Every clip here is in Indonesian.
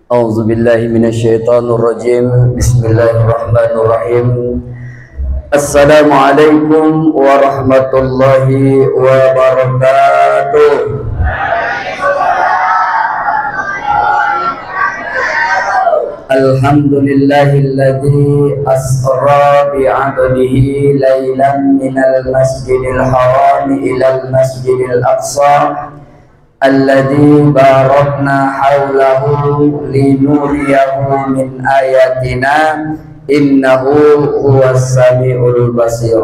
A'udzu billahi minasyaitonir rajim. Bismillahirrahmanirrahim. Assalamualaikum warahmatullahi wabarakatuh. Alhamdulillahilladzi asra bi'abdihi lailan minal masjidil haram ilal masjidil aqsa alladzi barakna haulahu linuriyahu min ayatina innahu huwas samiul basir.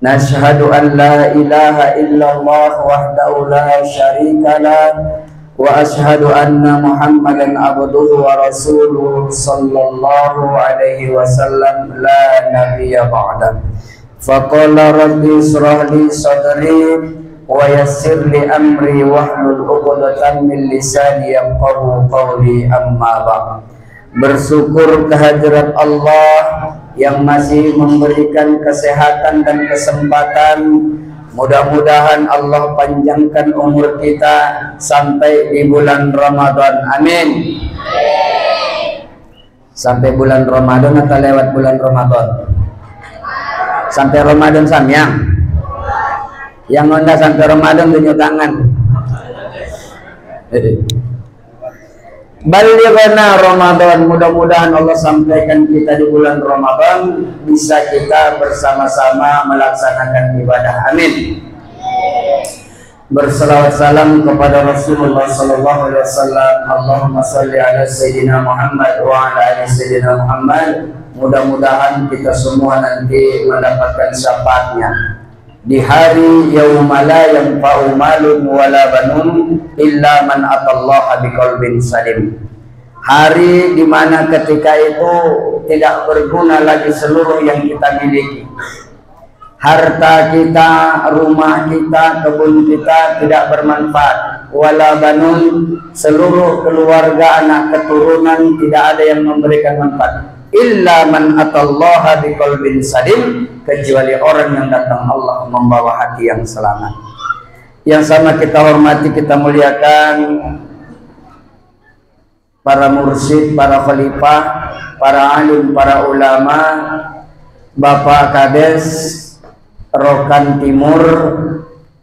Nashhadu an la ilaha illallah wahdahu la syarika lah wa ashhadu anna Muhammadan abduhu wa rasuluhu sallallahu alaihi wasallam la nabiyya ba'da. Faqala rabbi israh li sadri wa yassir li amri wahlul 'uqdatam min lisani yafqahu qawli, amma ba'd. Bersyukur kehadirat Allah yang masih memberikan kesehatan dan kesempatan. Mudah-mudahan Allah panjangkan umur kita sampai di bulan Ramadan. Amin. Sampai bulan Ramadan atau lewat bulan Ramadan? Sampai Ramadan samyang. Yang onda sampai Ramadan tunjuk tangan. Balighna Ramadan, mudah-mudahan Allah sampaikan kita di bulan Ramadan bisa kita bersama-sama melaksanakan ibadah. Amin. Berselawat salam kepada Rasulullah sallallahu alaihi wasallam. Allahumma shalli ala sayyidina Muhammad wa ala ali sayyidina Muhammad. Mudah-mudahan kita semua nanti mendapatkan syafaatnya di hari yaumala yanfa'u malun wala banun illa man atallaha biqalbin salim. Hari di mana ketika itu tidak berguna lagi seluruh yang kita miliki. Harta kita, rumah kita, kebun kita tidak bermanfaat. Wala banun, seluruh keluarga, anak keturunan tidak ada yang memberikan manfaat. Illa man atallaha biqalbin salim, kecuali orang yang datang Allah membawa hati yang selamat. Yang sama kita hormati, kita muliakan para mursyid, para khalifah, para alim, para ulama, Bapak Kades Rokan Timur.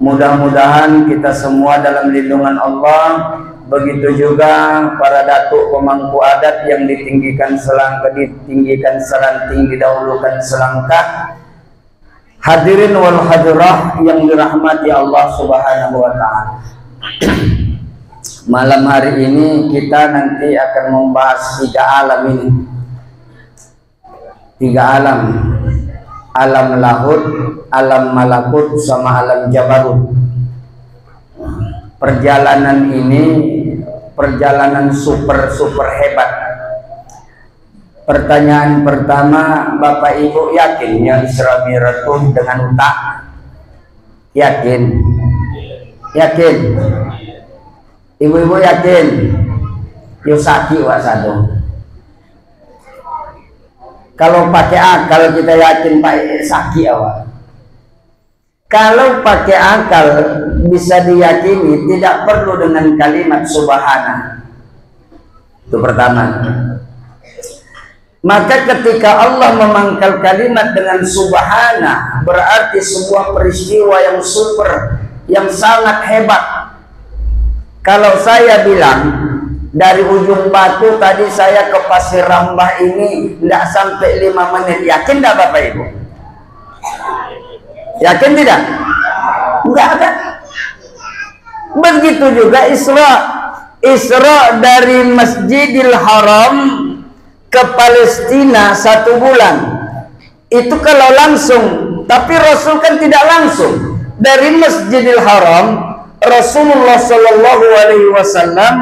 Mudah-mudahan kita semua dalam lindungan Allah. Begitu juga para datuk pemangku adat yang ditinggikan selanting, didahulukan selangkah. Hadirin wal hadirah yang dirahmati Allah Subhanahu wa taala. Malam hari ini kita nanti akan membahas 3 alam ini. 3 alam. Alam lahud, alam malakut, sama alam jabarut. Perjalanan ini perjalanan super hebat. Pertanyaan pertama, Bapak Ibu yakin yang Isra Mi'raj dengan utak? Yakin? Yakin? Ibu-ibu yakin? Yosaki wasado. Kalau pakai akal kita yakin Pak Saki awal. Kalau pakai akal bisa diyakini, tidak perlu dengan kalimat subhana. Itu pertama. Maka ketika Allah memangkal kalimat dengan subhana, berarti sebuah peristiwa yang super, yang sangat hebat. Kalau saya bilang dari ujung Batu tadi saya ke Pasir Rambah ini tidak sampai 5 menit, yakin tidak Bapak Ibu? Yakin tidak? Enggak kan? Begitu juga Isra dari Masjidil Haram ke Palestina 1 bulan. Itu kalau langsung, tapi Rasul kan tidak langsung. Dari Masjidil Haram Rasulullah Shallallahu Alaihi Wasallam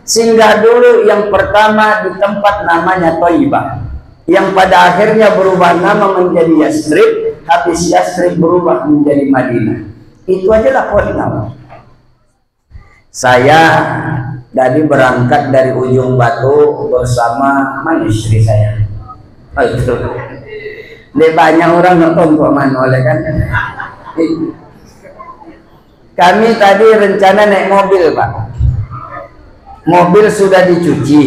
singgah dulu yang pertama di tempat namanya Thayyibah, yang pada akhirnya berubah nama menjadi Yasrib. Habis Yasrib berubah menjadi Madinah. Itu aja lah poinnya. Saya tadi berangkat dari ujung Batu bersama istri saya. Oh, itu. Banyak orang nonton kok oleh kan. Kami tadi rencana naik mobil Pak. mobil sudah dicuci,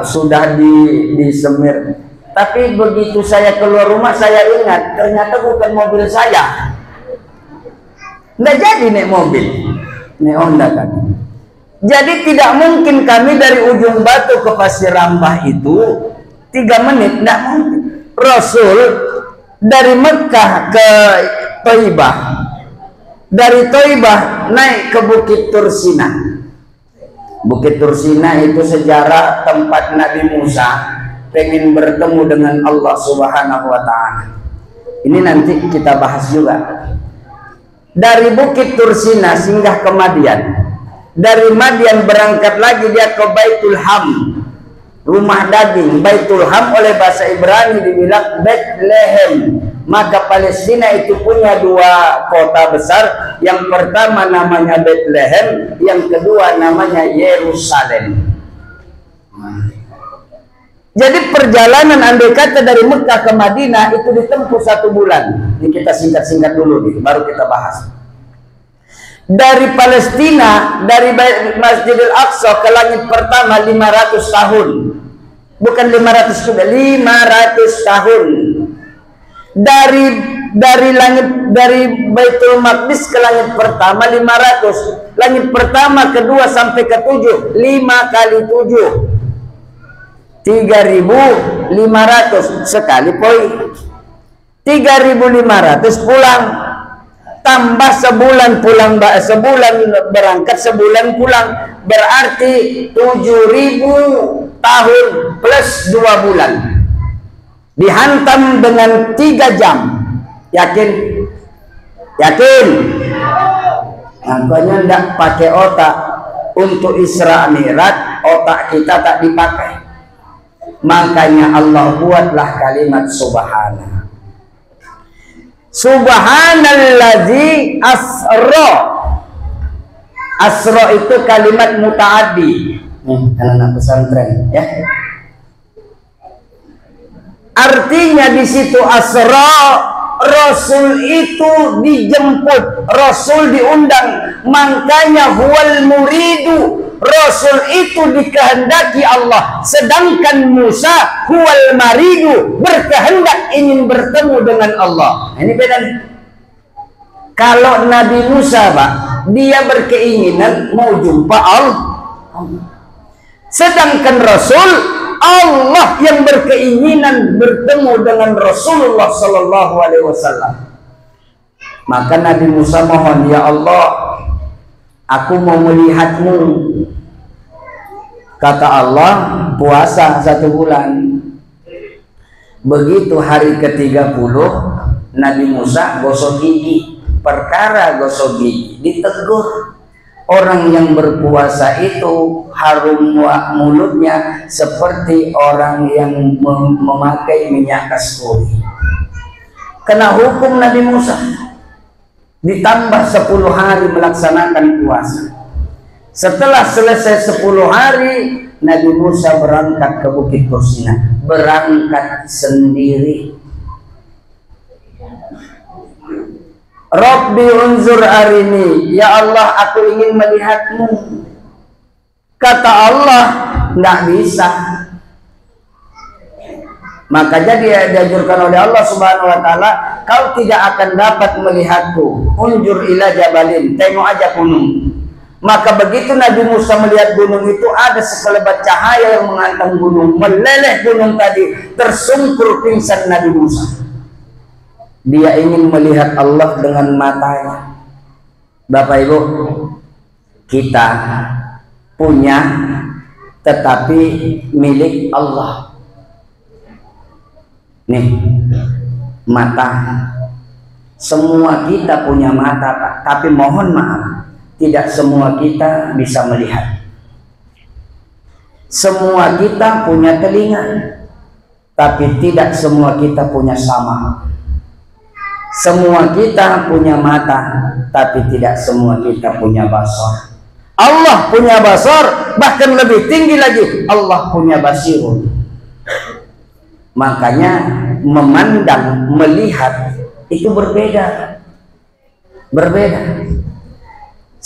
sudah disemir, tapi begitu saya keluar rumah saya ingat ternyata bukan mobil saya, nggak jadi naik mobil, naik Honda kan. Jadi tidak mungkin kami dari ujung Batu ke Pasir Rambah itu 3 menit, tidak mungkin. Rasul dari Mekah ke Thaibah, dari Thaibah naik ke Bukit Tursina. Bukit Tursina itu sejarah tempat Nabi Musa pengen bertemu dengan Allah Subhanahu wa Ta'ala. Ini nanti kita bahas juga. Dari Bukit Tursina singgah ke Madian. Dari Madian berangkat lagi dia ke Baitul Ham, rumah daging. Baitul Ham oleh bahasa Ibrani dibilang Bethlehem. Maka Palestina itu punya 2 kota besar. Yang pertama namanya Bethlehem, yang kedua namanya Yerusalem. Jadi perjalanan andai kata dari Mekah ke Madinah itu ditempuh 1 bulan. Ini kita singkat-singkat dulu nih, baru kita bahas. Dari Palestina, dari Masjidil Aqsa ke langit pertama 500 tahun. Bukan 500 juga, 500 tahun. Dari langit, dari Baitul Maqdis ke langit pertama 500. Langit pertama, kedua sampai ke-7, 5 kali 7. 3.500 sekali poin. 3.500 pulang. Tambah sebulan pulang, sebulan berangkat, sebulan pulang, berarti 7.000 tahun plus 2 bulan dihantam dengan 3 jam. Yakin? Yakin? Makanya tidak pakai otak untuk Isra Mi'raj, otak kita tak dipakai. Makanya Allah buatlah kalimat subhana. Subhanalladzi asra. Asra itu kalimat mutaaddi. Anak-anak pesantren ya. Artinya di situ asra, Rasul itu dijemput, Rasul diundang. Makanya huwal muridu, Rasul itu dikehendaki Allah, sedangkan Musa huwal maridu, berkehendak ingin bertemu dengan Allah. Ini beda nih. Kalau Nabi Musa Pak, dia berkeinginan mau jumpa Allah, sedangkan Rasul Allah yang berkeinginan bertemu dengan Rasulullah Sallallahu Alaihi Wasallam. Maka Nabi Musa mohon, ya Allah, aku mau melihatmu. Kata Allah, puasa 1 bulan. Begitu hari ke-30, Nabi Musa gosok gigi. Perkara gosok gigi ditegur. Orang yang berpuasa itu harum mulutnya seperti orang yang memakai minyak kasturi. Kena hukum Nabi Musa. Ditambah 10 hari melaksanakan puasa. Setelah selesai 10 hari, Nabi Musa berangkat ke Bukit Tursina. Berangkat sendiri. Rabbi unzur arini, ya Allah aku ingin melihatmu. Kata Allah, nggak bisa. Maka jadi dianjurkan oleh Allah Subhanahu wa Ta'ala, kau tidak akan dapat melihatku. Unjur ila jabalin, tengok aja gunung. Maka begitu Nabi Musa melihat gunung itu, ada sekelebat cahaya yang menghantam gunung, meleleh gunung tadi, tersungkur pingsan Nabi Musa. Dia ingin melihat Allah dengan matanya. Bapak Ibu, kita punya tetapi milik Allah. Nih, mata. Semua kita punya mata, Pak. Tapi mohon maaf, tidak semua kita bisa melihat. Semua kita punya telinga, tapi tidak semua kita punya sama. Semua kita punya mata, tapi tidak semua kita punya basar. Allah punya basar, bahkan lebih tinggi lagi, Allah punya basirun. Makanya memandang, melihat itu berbeda. Berbeda.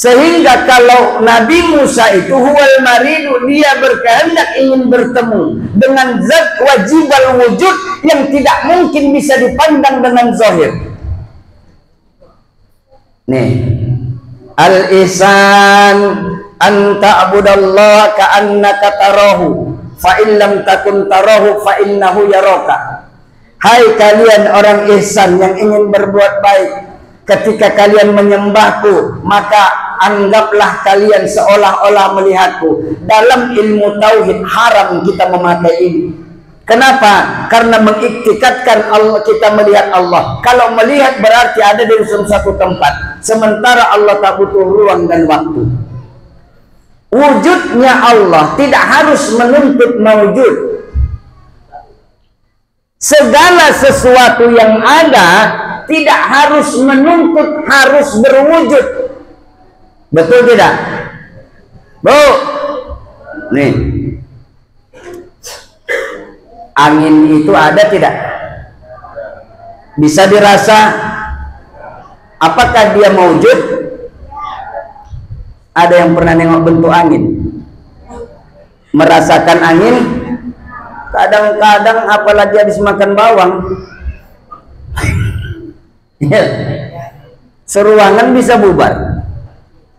Sehingga kalau Nabi Musa itu huwal maridu, dia berkehendak ingin bertemu dengan zat wajibal wujud yang tidak mungkin bisa dipandang dengan zahir. Nih, al-ihsan an ta'budallaha ka'annaka tarahu fa in lam takun tarahu fa innahu yaraka. Hai kalian orang ihsan yang ingin berbuat baik, ketika kalian menyembahku maka anggaplah kalian seolah-olah melihatku. Dalam ilmu tauhid haram kita memakai ini. Kenapa? Karena mengiktikadkan Allah, kita melihat Allah. Kalau melihat berarti ada di satu tempat, sementara Allah tak butuh ruang dan waktu. Wujudnya Allah tidak harus menuntut mawujud. Segala sesuatu yang ada tidak harus menuntut harus berwujud. Betul tidak? Bu, nih, angin itu ada tidak? Bisa dirasa. Apakah dia mewujud? Ada yang pernah nengok bentuk angin? Merasakan angin? Kadang-kadang apalagi habis makan bawang, seruangan bisa bubar.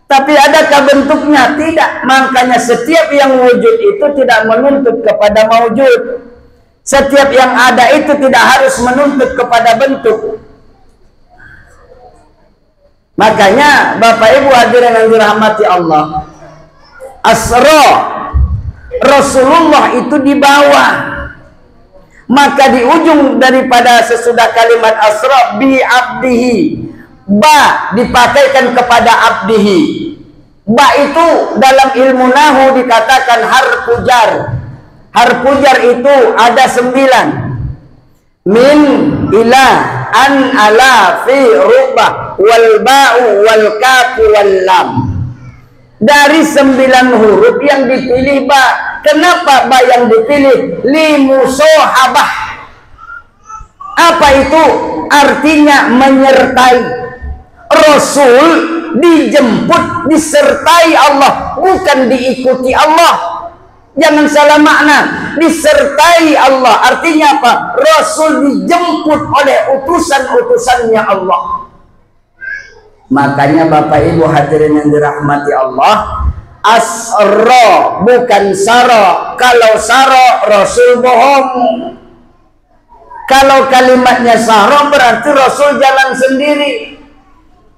Tapi adakah bentuknya? Tidak. Makanya setiap yang wujud itu tidak menuntut kepada mawujud. Setiap yang ada itu tidak harus menuntut kepada bentuk. Makanya Bapak Ibu hadirin yang dirahmati Allah, asra Rasulullah itu di bawah. Maka di ujung daripada sesudah kalimat asra bi abdihi, ba dipakaikan kepada abdihi. Ba itu dalam ilmu nahu dikatakan harfujar. Harfujar itu ada 9. Min, ila, an, ala, fi, rubah, wal ba'u, wal kafu, wal lam. Dari 9 huruf yang dipilih ba. Kenapa ba yang dipilih? Limusohabah. Apa itu? Artinya menyertai. Rasul dijemput, disertai Allah, bukan diikuti Allah. Jangan salah makna. Disertai Allah artinya apa? Rasul dijemput oleh utusan-utusannya Allah. Makanya Bapak Ibu hadirin yang dirahmati Allah, asra bukan sara. Kalau sara Rasul bohong. Kalau kalimatnya sara berarti Rasul jalan sendiri.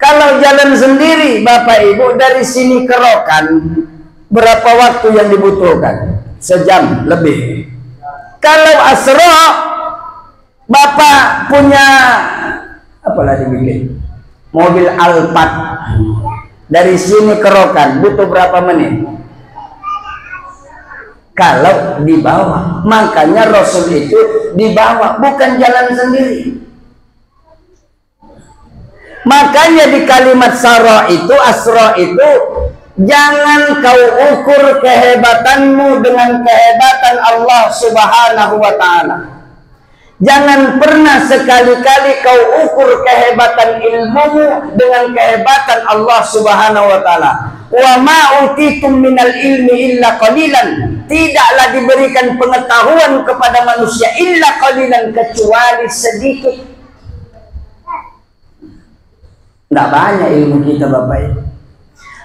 Kalau jalan sendiri Bapak Ibu dari sini ke Rokan, berapa waktu yang dibutuhkan? Sejam lebih. Kalau asra, Bapak punya apalagi bikin mobil Alphard, dari sini ke Rokan butuh berapa menit? Kalau di bawah, makanya Rasul itu di bawah, bukan jalan sendiri. Makanya di kalimat sara itu, asra itu, jangan kau ukur kehebatanmu dengan kehebatan Allah Subhanahu wa ta'ala. Jangan pernah sekali-kali kau ukur kehebatan ilmumu dengan kehebatan Allah Subhanahu wa ta'ala. Wa ma utitum minal ilmi illa qalilan. Tidaklah diberikan pengetahuan kepada manusia illa qalilan, kecuali sedikit. Tidak banyak ilmu kita Bapak Ibu.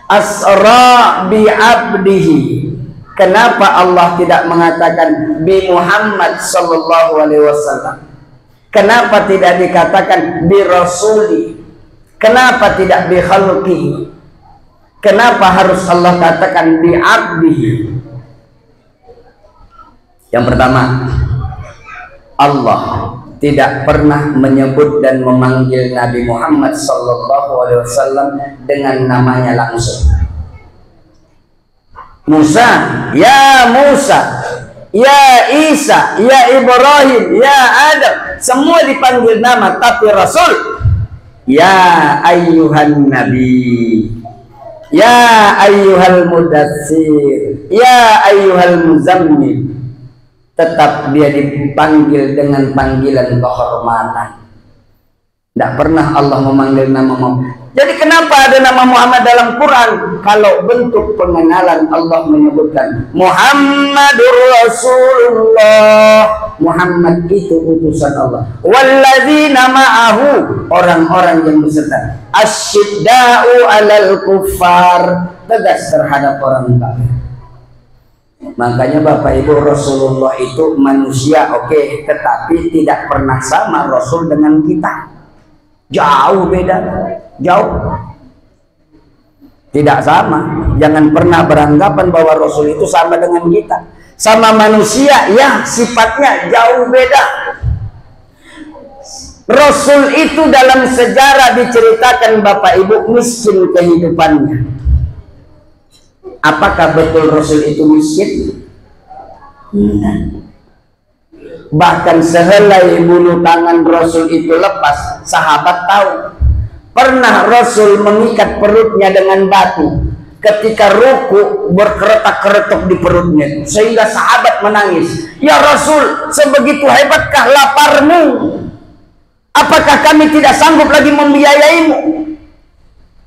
Asra bi abdihi. Kenapa Allah tidak mengatakan bi Muhammad sallallahu alaihi wasallam? Kenapa tidak dikatakan bi rasuli? Kenapa tidak bi khalqihi? Kenapa harus Allah katakan bi abdihi? Yang pertama, Allah tidak pernah menyebut dan memanggil Nabi Muhammad sallallahu alaihi wasallam dengan namanya langsung. Musa, ya Musa, ya Isa, ya Ibrahim, ya Adam, semua dipanggil nama. Tapi Rasul, ya ayyuhan nabi, ya ayyuhal mudatsir, ya ayyuhal muzammil, tetap dia dipanggil dengan panggilan kehormatan. Tidak pernah Allah memanggil nama Muhammad. Jadi kenapa ada nama Muhammad dalam Quran? Kalau bentuk pengenalan Allah menyebutkan Muhammadur Rasulullah. Muhammad itu utusan Allah. Walladzina ma'ahu, orang-orang yang beserta. Asyidda'u 'alal kuffar, tegas terhadap orang kafir. Makanya Bapak Ibu, Rasulullah itu manusia, oke, tetapi tidak pernah sama Rasul dengan kita. Jauh beda, jauh, tidak sama. Jangan pernah beranggapan bahwa Rasul itu sama dengan kita. Sama manusia, ya sifatnya jauh beda. Rasul itu dalam sejarah diceritakan Bapak Ibu miskin kehidupannya. Apakah betul Rasul itu miskin? Bahkan sehelai bulu tangan Rasul itu lepas, sahabat tahu. Pernah Rasul mengikat perutnya dengan batu. Ketika ruku berkeretak-keretuk di perutnya, sehingga sahabat menangis. Ya Rasul, sebegitu hebatkah laparmu? Apakah kami tidak sanggup lagi membiayaimu?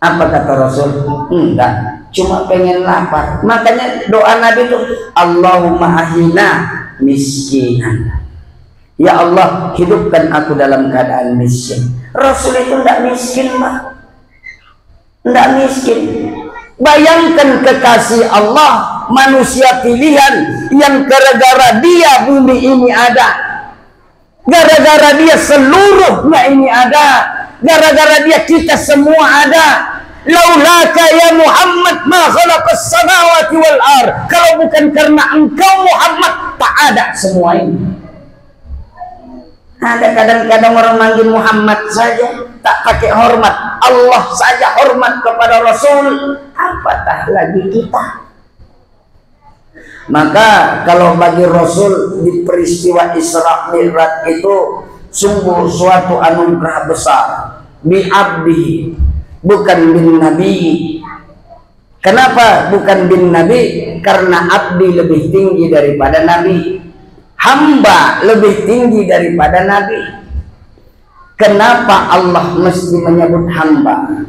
Apa kata Rasul? Enggak, cuma pengen lapar. Makanya doa Nabi itu, Allahumma ahina miskinan. Ya Allah, hidupkan aku dalam keadaan miskin. Rasul itu tidak miskin, mah. Tidak miskin. Bayangkan kekasih Allah, manusia pilihan yang gara-gara dia bumi ini ada. Gara-gara dia seluruhnya ini ada. Gara-gara dia kita semua ada. Laulaka ya Muhammad ma khalaqas samawati wal ard. Kalau bukan karena engkau Muhammad, tak ada semua ini. Ada kadang-kadang orang manggil Muhammad saja tak pakai hormat, Allah saja hormat kepada Rasul, apatah lagi kita. Maka kalau bagi Rasul di peristiwa Isra Mi'raj itu sungguh suatu anugerah besar. Bi abdi, bukan bin nabi. Kenapa bukan bin nabi? Karena abdi lebih tinggi daripada nabi. Hamba lebih tinggi daripada nabi. Kenapa Allah mesti menyebut hamba?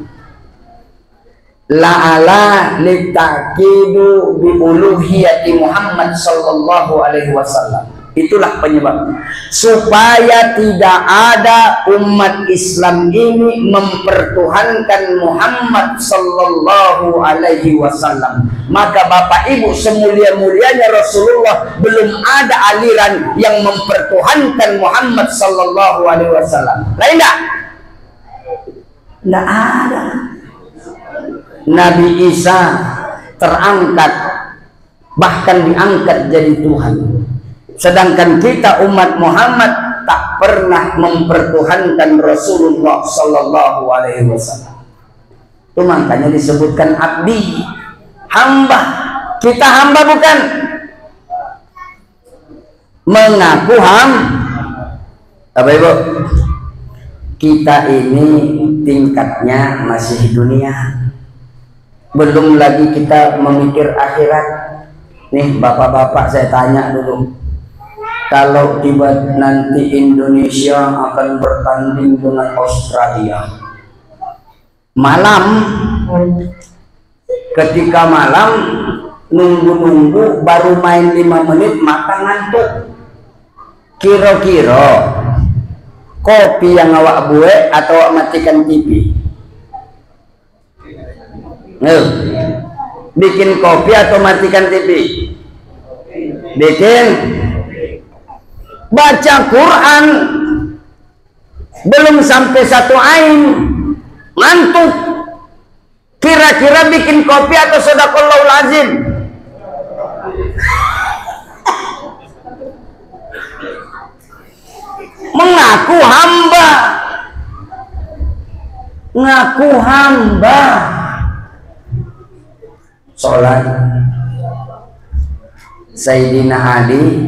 La'ala litakidu bi uluhiyati Muhammad sallallahu alaihi wasallam. Itulah penyebabnya, supaya tidak ada umat Islam ini mempertuhankan Muhammad sallallahu alaihi wasallam. Maka Bapak Ibu, semulia-mulianya Rasulullah, belum ada aliran yang mempertuhankan Muhammad sallallahu alaihi wasallam. Lain enggak? Enggak ada. Nabi Isa terangkat, bahkan diangkat jadi Tuhan. Sedangkan kita umat Muhammad tak pernah mempertuhankan Rasulullah sallallahu alaihi wasallam. Itu makanya disebutkan abdi, hamba. Kita hamba bukan? Mengaku apa Ibu? Kita ini tingkatnya masih dunia. Belum lagi kita memikir akhirat. Nih bapak-bapak, saya tanya dulu. Kalau tiba nanti Indonesia akan bertanding dengan Australia malam, ketika malam nunggu-nunggu baru main 5 menit mata ngantuk, kira-kira kopi yang awak buat atau awak matikan TV? Bikin kopi atau matikan TV? Bikin. Baca Quran belum sampai 1 ain ngantuk. Kira-kira bikin kopi atau sadaqallahul azim? Mengaku hamba, ngaku hamba. Sholat Sayyidina Ali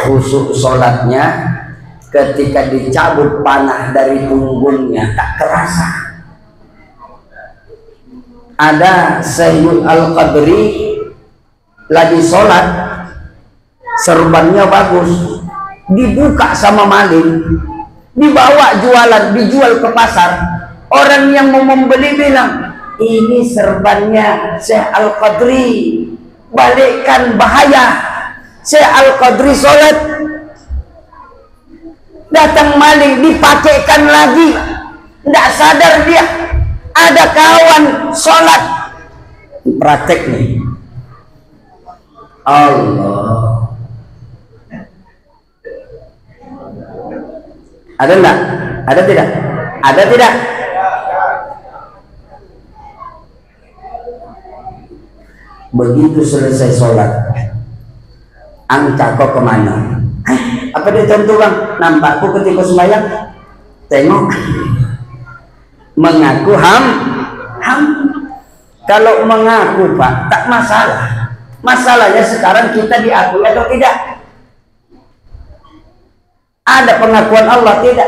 khusyuk sholatnya, ketika dicabut panah dari punggungnya tak terasa. Ada Sayyid Al-Qadri lagi sholat, serbannya bagus, dibuka sama maling, dibawa jualan, dijual ke pasar. Orang yang mau membeli bilang, ini serbannya Syekh Al-Qadri, balikkan bahaya. Syekh Al-Qadri sholat, datang maling dipakaikan lagi, tidak sadar dia ada kawan sholat. Praktek nih. Allah. Ada enggak? Ada tidak? Ada tidak? Begitu selesai sholat, angka kok kemana? Apa dia tentu bang? Nampakku ketika sembahyang, tengok, mengaku ham. Kalau mengaku pak, tak masalah. Masalahnya sekarang kita diakui atau tidak? Ada pengakuan Allah tidak?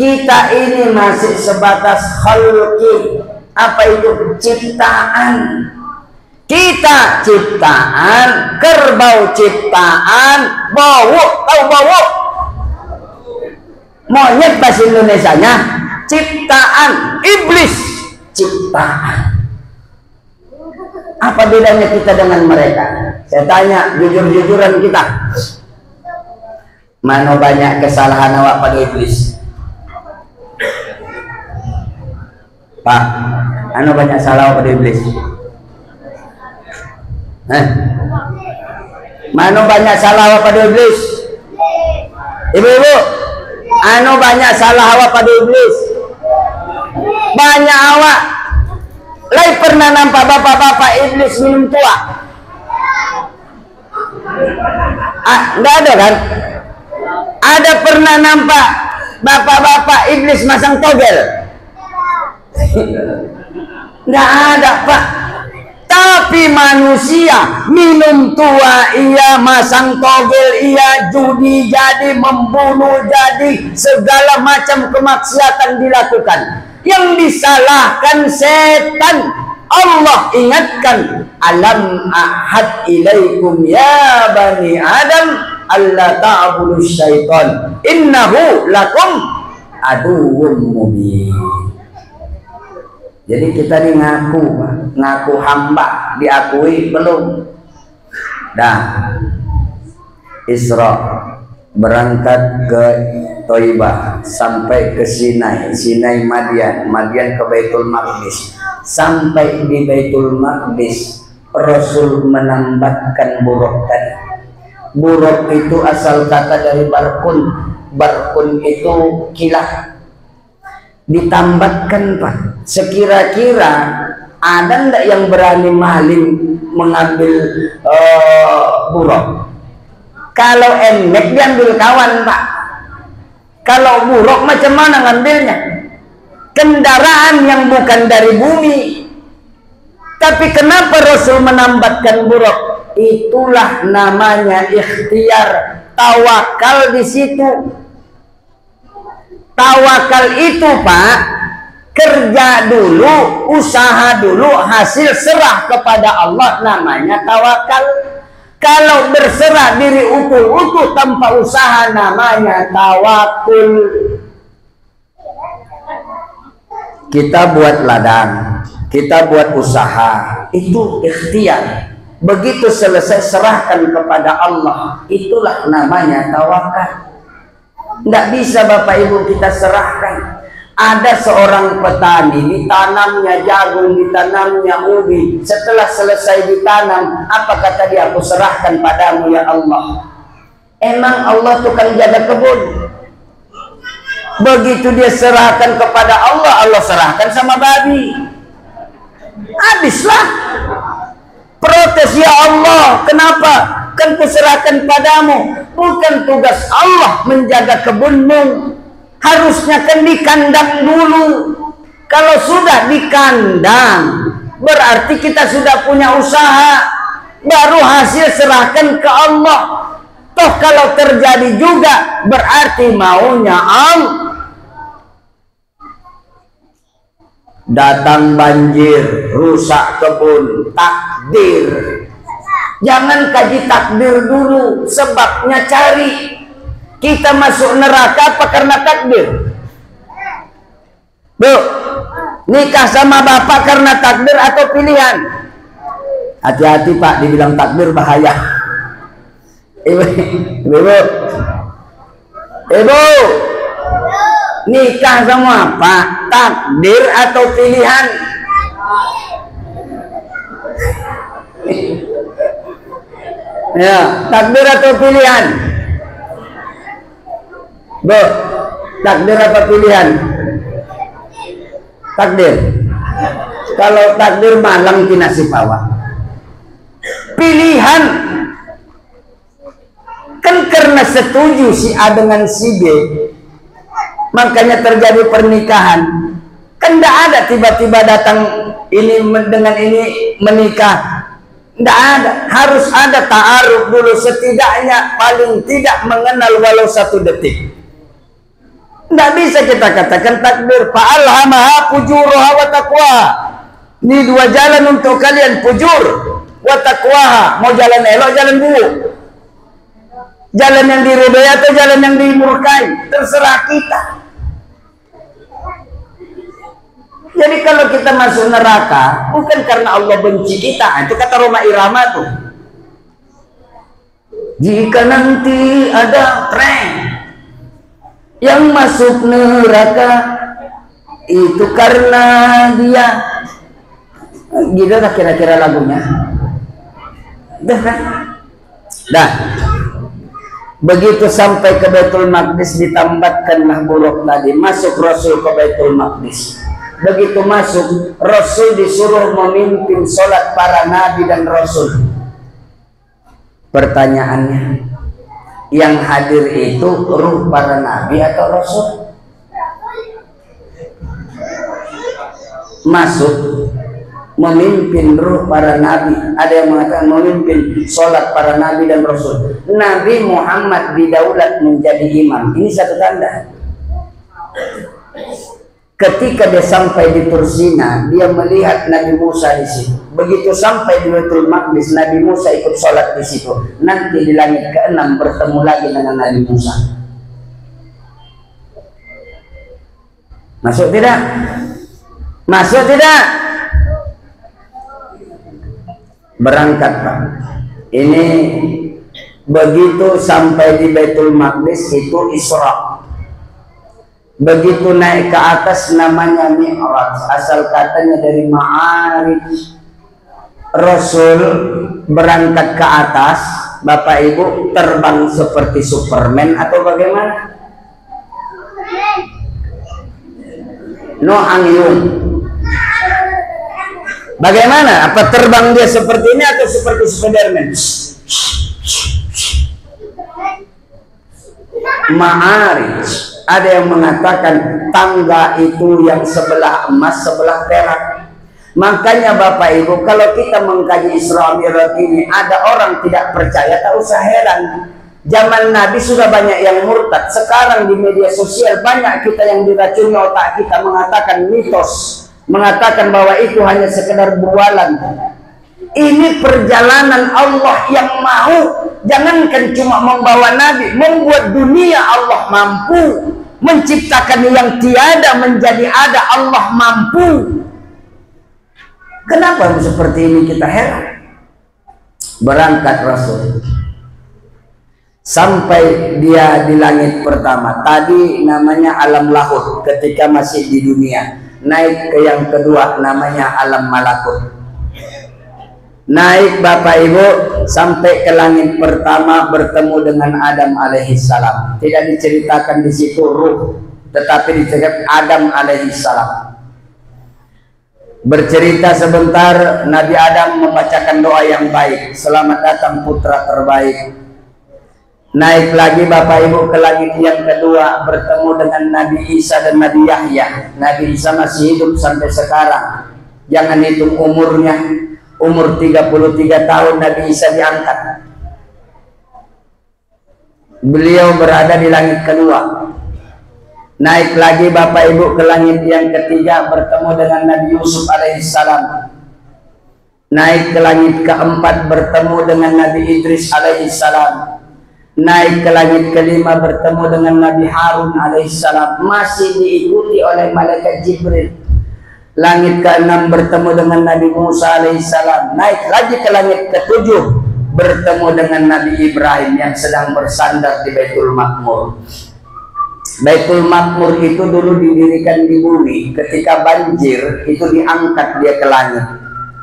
Kita ini masih sebatas khalqi. Apa itu? Ciptaan. Kita ciptaan, kerbau ciptaan, bau, tahu bau? Monyet bahasa Indonesianya ciptaan, iblis ciptaan. Apa bedanya kita dengan mereka? Saya tanya jujur-jujuran kita. Mana banyak kesalahan awak pada iblis? Pak, mana banyak salah pada iblis? Mana banyak salah awak pada iblis? Ibu-ibu, anu banyak salah awak pada iblis? Banyak awak. Lai pernah nampak bapak-bapak iblis minum tua? Enggak ada kan? Ada pernah nampak bapak-bapak iblis masang togel? Enggak ada pak. Tapi manusia minum tua iya, masang togel iya, judi jadi, membunuh jadi, segala macam kemaksiatan dilakukan. Yang disalahkan setan. Allah ingatkan, alam ahad ilaikum ya bani Adam alla ta'budu syaitan innahu lakum aduwwum mubin. Jadi kita ini ngaku hamba, diakui belum? Dah Isra, berangkat ke Thaibah sampai ke Sinai, Sinai Madian, Madian ke Baitul Maqdis. Sampai di Baitul Maqdis, Rasul menambatkan buruk tadi. Buruk itu asal kata dari barkun. Barkun itu kilat. Ditambatkan pak. Sekira-kira ada ndak yang berani maling mengambil buruk? Kalau enek diambil kawan pak. Kalau buruk macam mana ngambilnya? Kendaraan yang bukan dari bumi. Tapi kenapa Rasul menambatkan buruk? Itulah namanya ikhtiar, tawakal di situ. Tawakal itu pak, kerja dulu, usaha dulu, hasil serah kepada Allah, namanya tawakal. Kalau berserah diri utuh-utuh tanpa usaha, namanya tawakul. Kita buat ladang, kita buat usaha, itu ikhtiar. Begitu selesai serahkan kepada Allah, itulah namanya tawakal. Tidak bisa Bapak Ibu kita serahkan. Ada seorang petani, ditanamnya jagung, ditanamnya ubi. Setelah selesai ditanam, apa kata dia? Aku serahkan padamu ya Allah. Emang Allah tukang jaga kebun? Begitu dia serahkan kepada Allah, Allah serahkan sama babi. Habislah. Protes, ya Allah, kenapa? Kan kuserahkan padamu. Bukan tugas Allah menjaga kebunmu. Harusnya kan di kandang dulu. Kalau sudah di kandang, berarti kita sudah punya usaha. Baru hasil serahkan ke Allah. Toh kalau terjadi juga, berarti maunya Allah. Datang banjir, rusak kebun, takdir. Jangan kaji takdir dulu, sebabnya cari. Kita masuk neraka apa karena takdir? Bu, nikah sama bapak karena takdir atau pilihan? Hati-hati Pak, dibilang takdir bahaya. Ibu, nikah sama apa? Takdir atau pilihan? Ya, takdir atau pilihan? Bu, takdir apa pilihan? Takdir. Kalau takdir malang kinasib awak. Pilihan kan karena setuju si A dengan si B, makanya terjadi pernikahan. Kan tidak ada tiba-tiba datang ini dengan ini menikah. Tidak ada, harus ada ta'aruf dulu, setidaknya paling tidak mengenal walau 1 detik. Tidak bisa kita katakan takdir fa'alhamaha fujuraha wa taqwaha. Ini 2 jalan untuk kalian, fujur wa taqwaha. Mau jalan elok, jalan buruk, jalan yang diridhai atau jalan yang dimurkai, terserah kita. Jadi kalau kita masuk neraka bukan karena Allah benci kita, itu kata Roma Irama tuh. Jika nanti ada tren yang masuk neraka itu karena dia, gitu lah kira-kira lagunya. Dah. Begitu sampai ke Baitul Maqdis ditambatkanlah buruk tadi, masuk Rasul ke Baitul Maqdis. Begitu masuk, Rasul disuruh memimpin sholat para nabi dan Rasul. Pertanyaannya, yang hadir itu ruh para nabi atau Rasul? Masuk memimpin ruh para nabi. Ada yang mengatakan memimpin sholat para nabi dan Rasul. Nabi Muhammad didaulat menjadi imam. Ini satu tanda. Ketika dia sampai di Tursina, dia melihat Nabi Musa di situ. Begitu sampai di Baitul Maqdis, Nabi Musa ikut sholat di situ. Nanti di langit ke-6 bertemu lagi dengan Nabi Musa. Masuk tidak? Masuk tidak? Berangkat Pak. Ini begitu sampai di Baitul Maqdis itu Isra. Begitu naik ke atas namanya Mi'raj, asal katanya dari Ma'arij. Rasul berangkat ke atas, Bapak Ibu, terbang seperti Superman atau bagaimana? No Angyung. Bagaimana? Apa terbang dia seperti ini atau seperti Spiderman? Ma'arij. Ada yang mengatakan tangga itu yang sebelah emas, sebelah perak. Makanya Bapak Ibu, kalau kita mengkaji Isra Mi'raj ini, ada orang tidak percaya, tak usah heran. Zaman Nabi sudah banyak yang murtad. Sekarang di media sosial banyak kita yang diracuni otak kita, mengatakan mitos, mengatakan bahwa itu hanya sekedar bualan. Ini perjalanan Allah yang mau. Jangankan cuma membawa Nabi, membuat dunia Allah mampu. Menciptakan yang tiada menjadi ada, Allah mampu. Kenapa seperti ini kita heran? Berangkat Rasul sampai dia di langit pertama. Tadi namanya alam lahut ketika masih di dunia. Naik ke yang kedua namanya alam malakut. Naik Bapak Ibu sampai ke langit pertama bertemu dengan Adam alaihissalam. Tidak diceritakan di situ ruh, tetapi diceritakan Adam alaihissalam. Bercerita sebentar, Nabi Adam membacakan doa yang baik. Selamat datang putra terbaik. Naik lagi Bapak Ibu ke langit yang kedua, bertemu dengan Nabi Isa dan Nabi Yahya. Nabi Isa masih hidup sampai sekarang. Jangan hitung umurnya. Umur 33 tahun Nabi Isa diangkat. Beliau berada di langit kedua. Naik lagi Bapak Ibu ke langit yang ketiga, bertemu dengan Nabi Yusuf alaihissalam. Naik ke langit keempat, bertemu dengan Nabi Idris alaihissalam. naik ke langit kelima bertemu dengan Nabi Harun alaihissalam, masih diikuti oleh malaikat Jibril. Langit ke-6 bertemu dengan Nabi Musa alaihissalam, naik lagi ke langit ke-7 bertemu dengan Nabi Ibrahim yang sedang bersandar di Baitul Makmur. Baitul Makmur itu dulu didirikan di bumi, ketika banjir itu diangkat dia ke langit.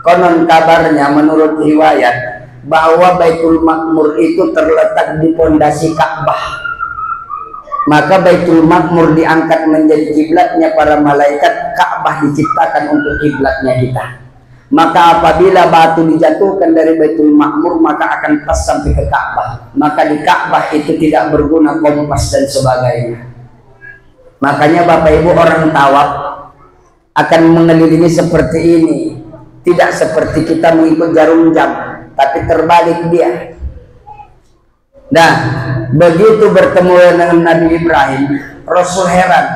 Konon kabarnya menurut riwayat bahwa Baitul Makmur itu terletak di pondasi Ka'bah. Maka Baitul Makmur diangkat menjadi kiblatnya para malaikat, Ka'bah diciptakan untuk kiblatnya kita. Maka apabila batu dijatuhkan dari Baitul Makmur maka akan pas sampai ke Ka'bah. Maka di Ka'bah itu tidak berguna kompas dan sebagainya. Makanya Bapak Ibu orang tawaf akan mengelilingi seperti ini, tidak seperti kita mengikut jarum jam, tapi terbalik dia. Nah, begitu bertemu dengan Nabi Ibrahim, Rasul heran,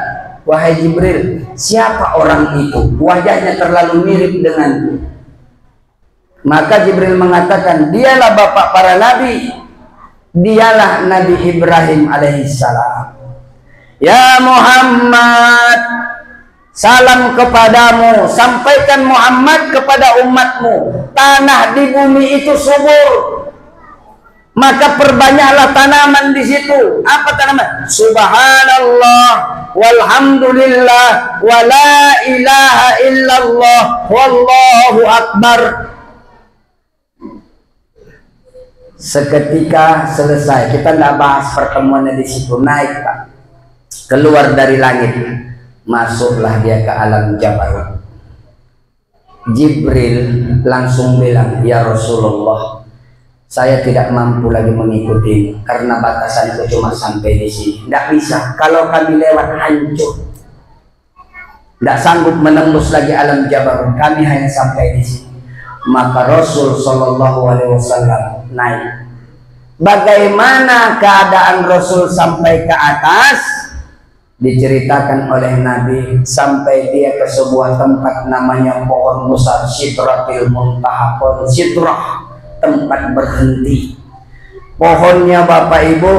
wahai Jibril, siapa orang itu? Wajahnya terlalu mirip denganku. Maka Jibril mengatakan, dialah bapak para nabi, dialah Nabi Ibrahim alaihissalam. Ya Muhammad, salam kepadamu, sampaikan Muhammad kepada umatmu, tanah di bumi itu subur, maka perbanyaklah tanaman di situ. Apa tanaman? Subhanallah, walhamdulillah, wa la ilaha illallah, wallahu akbar. Seketika selesai, kita nggak bahas pertemuannya di situ, naik Pak. Keluar dari langit, masuklah dia ke alam jabarut. Jibril langsung bilang, ya Rasulullah, saya tidak mampu lagi mengikuti karena batasan itu cuma sampai di sini. Tidak bisa, kalau kami lewat hancur. Tidak sanggup menembus lagi alam jabarut, kami hanya sampai di sini. Maka Rasul Shallallahu Alaihi Wasallam naik. Bagaimana keadaan Rasul sampai ke atas? Diceritakan oleh Nabi sampai dia ke sebuah tempat namanya pohon besar Sidratil Muntaha, pohon sidrah, tempat berhenti. Pohonnya Bapak Ibu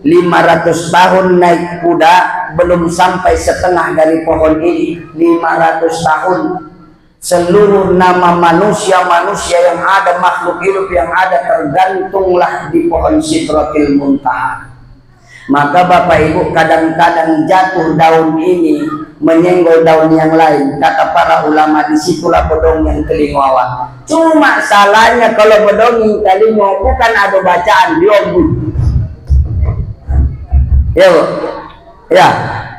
500 tahun naik kuda belum sampai setengah dari pohon ini. 500 tahun seluruh nama manusia-manusia yang ada, makhluk hidup yang ada tergantunglah di pohon Sidratil Muntaha. Maka Bapak Ibu kadang-kadang jatuh daun ini menyenggol daun yang lain. Kata para ulama, disitulah bedong yang telingawa. Cuma salahnya kalau bedong yang telingawa bukan ada bacaan diombul. Ya, ya,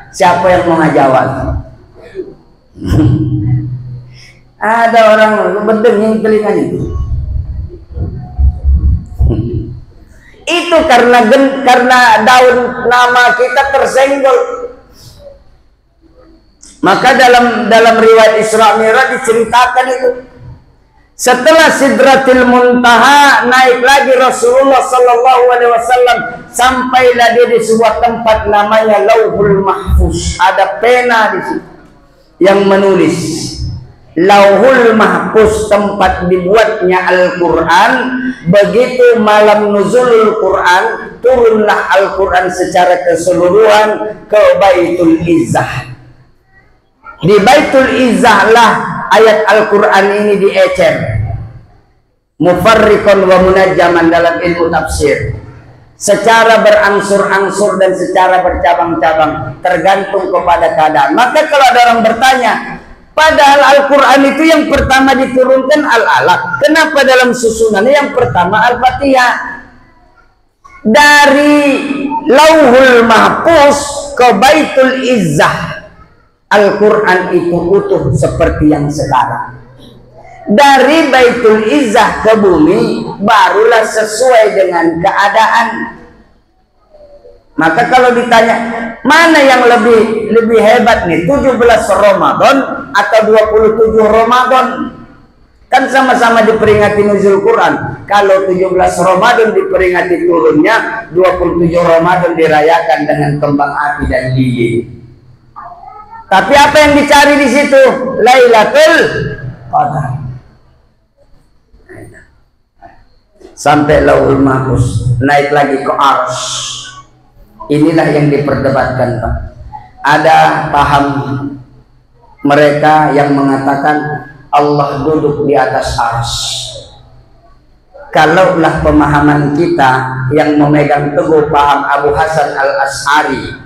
siapa yang mau ngajawab? Ada orang bedong yang telinganya itu. Itu karena daun nama kita tersenggol. Maka dalam riwayat Isra Mi'raj diceritakan itu. Setelah Sidratil Muntaha naik lagi Rasulullah Sallallahu Alaihi Wasallam, sampailah dia di sebuah tempat namanya Lauhul Mahfuz. Ada pena di situ yang menulis. Lauhul Mahfuz tempat dibuatnya Al-Quran. Begitu malam nuzulul Quran, turunlah Al-Quran secara keseluruhan ke Baitul Izzah. Di Baitul Izzah lah ayat Al-Quran ini diecer, mufarriqan wa munajjaman dalam ilmu tafsir, secara berangsur-angsur dan secara bercabang-cabang, tergantung kepada keadaan. Maka kalau ada orang bertanya, padahal Al-Quran itu yang pertama diturunkan Al-Alaq, kenapa dalam susunannya yang pertama Al-Fatihah? Dari Lauhul Mahfuz ke Baitul Izzah, Al-Quran itu utuh seperti yang sekarang. Dari Baitul Izzah ke bumi barulah sesuai dengan keadaan. Maka kalau ditanya mana yang lebih hebat nih, 17 Ramadan atau 27 Ramadan? Kan sama-sama diperingati nuzul Quran. Kalau 17 Ramadan diperingati turunnya, 27 Ramadan dirayakan dengan kembang api dan lilin. Tapi apa yang dicari di situ? Lailatul Qadar. sampai Lauhul Mahfuz, naik lagi ke Arsy. Inilah yang diperdebatkan, Pak. Ada paham mereka yang mengatakan Allah duduk di atas Arsy. Kalaulah pemahaman kita yang memegang teguh paham Abu Hasan al-Asy'ari,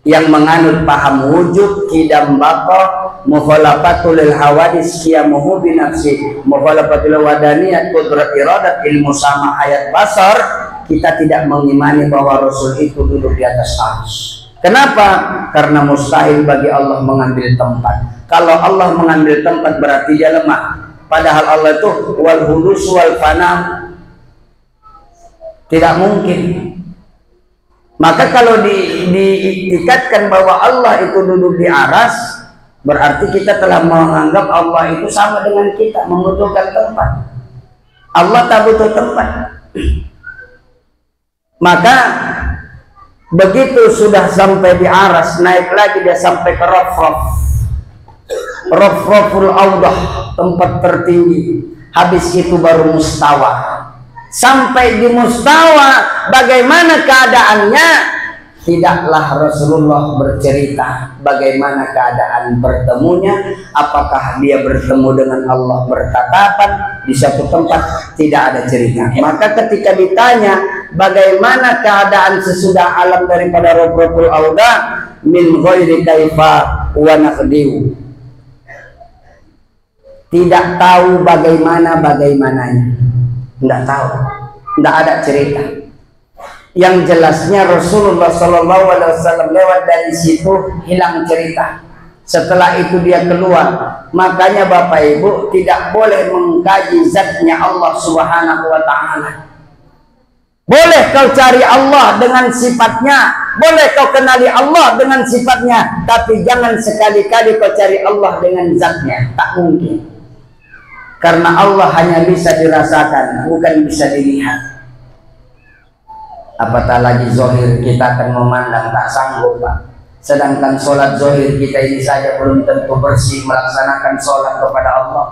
yang menganut paham wujud, qidam baqa, mukhalafatul hawadis, qiyamuhu binafsi, mukhalafatul wadaniyat, qudrat iradat, ilmu sama, hayat basar, kita tidak mengimani bahwa Rasul itu duduk di atas Arsy. Kenapa? Karena mustahil bagi Allah mengambil tempat. Kalau Allah mengambil tempat berarti dia lemah. Padahal Allah itu wal hulus wal fana, tidak mungkin. Maka kalau diikatkan bahwa Allah itu duduk di aras, berarti kita telah menganggap Allah itu sama dengan kita, membutuhkan tempat. Allah tak butuh tempat. Maka begitu sudah sampai di aras, naik lagi dia sampai ke Rafraful Audah, tempat tertinggi. Habis itu baru mustawa. Sampai di mustawa, bagaimana keadaannya? Tidaklah Rasulullah bercerita bagaimana keadaan bertemunya. Apakah dia bertemu dengan Allah bertatapan di satu tempat? Tidak ada cerita. Maka ketika ditanya bagaimana keadaan sesudah alam daripada Rafraful Audah, min ghairi kaifa wa naqdiu, tidak tahu bagaimananya, tidak tahu, tidak ada cerita. Yang jelasnya Rasulullah SAW lewat dari situ, hilang cerita. Setelah itu dia keluar. Makanya Bapak Ibu tidak boleh mengkaji zatnya Allah Subhanahu wa Ta'ala. Boleh kau cari Allah dengan sifatnya, boleh kau kenali Allah dengan sifatnya, tapi jangan sekali-kali kau cari Allah dengan zatnya. Tak mungkin. Karena Allah hanya bisa dirasakan, bukan bisa dilihat. Apatah lagi zohir kita akan memandang, tak sanggup, Pak. Sedangkan sholat zohir kita ini saja belum tentu bersih melaksanakan sholat kepada Allah.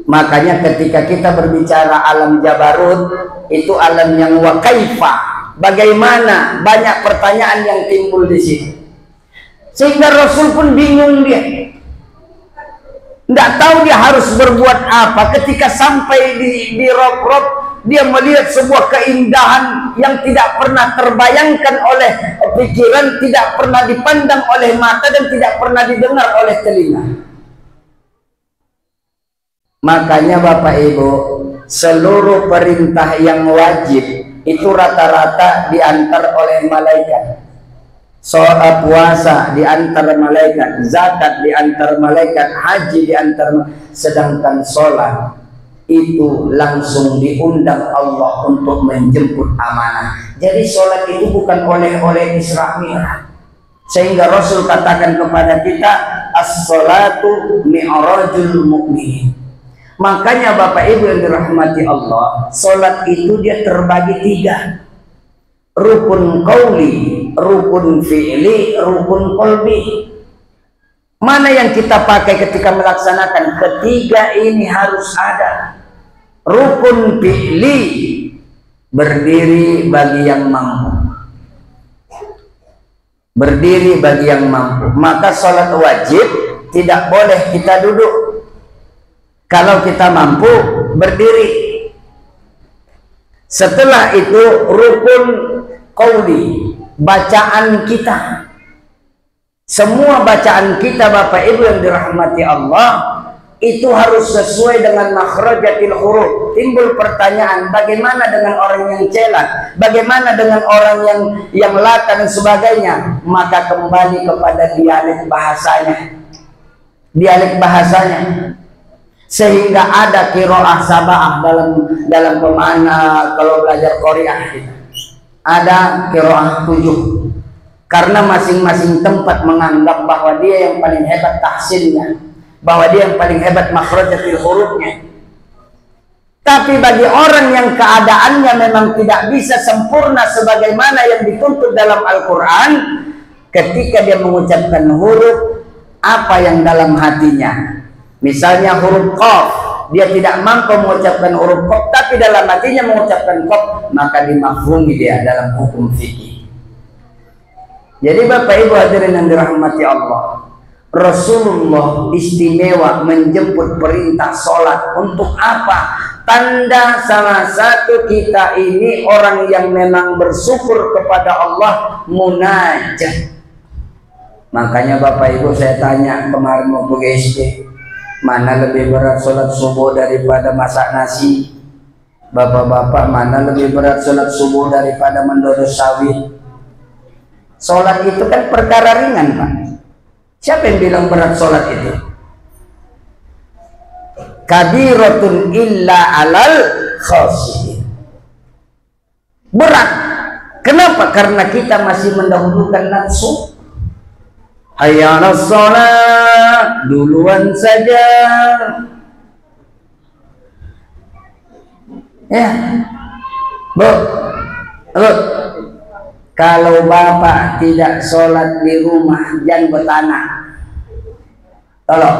Makanya ketika kita berbicara alam Jabarut, itu alam yang wa kaifa, bagaimana, banyak pertanyaan yang timbul di sini. Sehingga Rasul pun bingung dia. Tidak tahu dia harus berbuat apa. Ketika sampai di Rafraf, dia melihat sebuah keindahan yang tidak pernah terbayangkan oleh pikiran, tidak pernah dipandang oleh mata, dan tidak pernah didengar oleh telinga. Makanya Bapak Ibu, seluruh perintah yang wajib itu rata-rata diantar oleh malaikat. Sholat, puasa diantar malaikat, zakat diantar malaikat, haji diantar. Sedangkan sholat itu langsung diundang Allah untuk menjemput amanah. Jadi sholat itu bukan oleh-oleh Isra Mi'raj. Sehingga Rasul katakan kepada kita, as-sholatu mi'rajul mu'min. Makanya Bapak Ibu yang dirahmati Allah, sholat itu dia terbagi tiga. Rukun qauli, rukun fi'li, rukun qalbi. Mana yang kita pakai ketika melaksanakan? Ketiga ini harus ada. Rukun fi'li, berdiri bagi yang mampu. Berdiri bagi yang mampu. Maka sholat wajib tidak boleh kita duduk. Kalau kita mampu, berdiri. Setelah itu rukun qauli, bacaan kita. Semua bacaan kita Bapak Ibu yang dirahmati Allah itu harus sesuai dengan makhrajatil huruf. Timbul pertanyaan, bagaimana dengan orang yang celak? Bagaimana dengan orang yang lata dan sebagainya? Maka kembali kepada dialek bahasanya. Dialek bahasanya. Sehingga ada qiraah sab'ah dalam pemana kalau belajar Qoriah kita. Ada qiraah 7. Karena masing-masing tempat menganggap bahwa dia yang paling hebat tahsinnya, bahwa dia yang paling hebat makhrajatil hurufnya. Tapi bagi orang yang keadaannya memang tidak bisa sempurna sebagaimana yang dituntut dalam Al-Quran, ketika dia mengucapkan huruf, apa yang dalam hatinya? Misalnya huruf qaf, dia tidak mampu mengucapkan huruf qaf tapi dalam hatinya mengucapkan qaf, maka dimafhumi dia dalam hukum fikih. Jadi Bapak Ibu hadirin yang dirahmati Allah, Rasulullah istimewa menjemput perintah sholat untuk apa? Tanda salah satu kita ini orang yang memang bersyukur kepada Allah, munajat. Makanya Bapak Ibu saya tanya kemarin mau pergi SD, mana lebih berat sholat subuh daripada masak nasi? Bapak-bapak, mana lebih berat sholat subuh daripada mendodol sawit? Sholat itu kan perkara ringan Pak. Siapa yang bilang berat sholat itu? Kabiratun illa alal khashiyin. Berat. Kenapa? Karena kita masih mendahulukan nafsu. Hayya 'alas shalah, duluan saja. Ya. Bu. Kalau bapak tidak sholat di rumah, jangan bertanah. Tolong.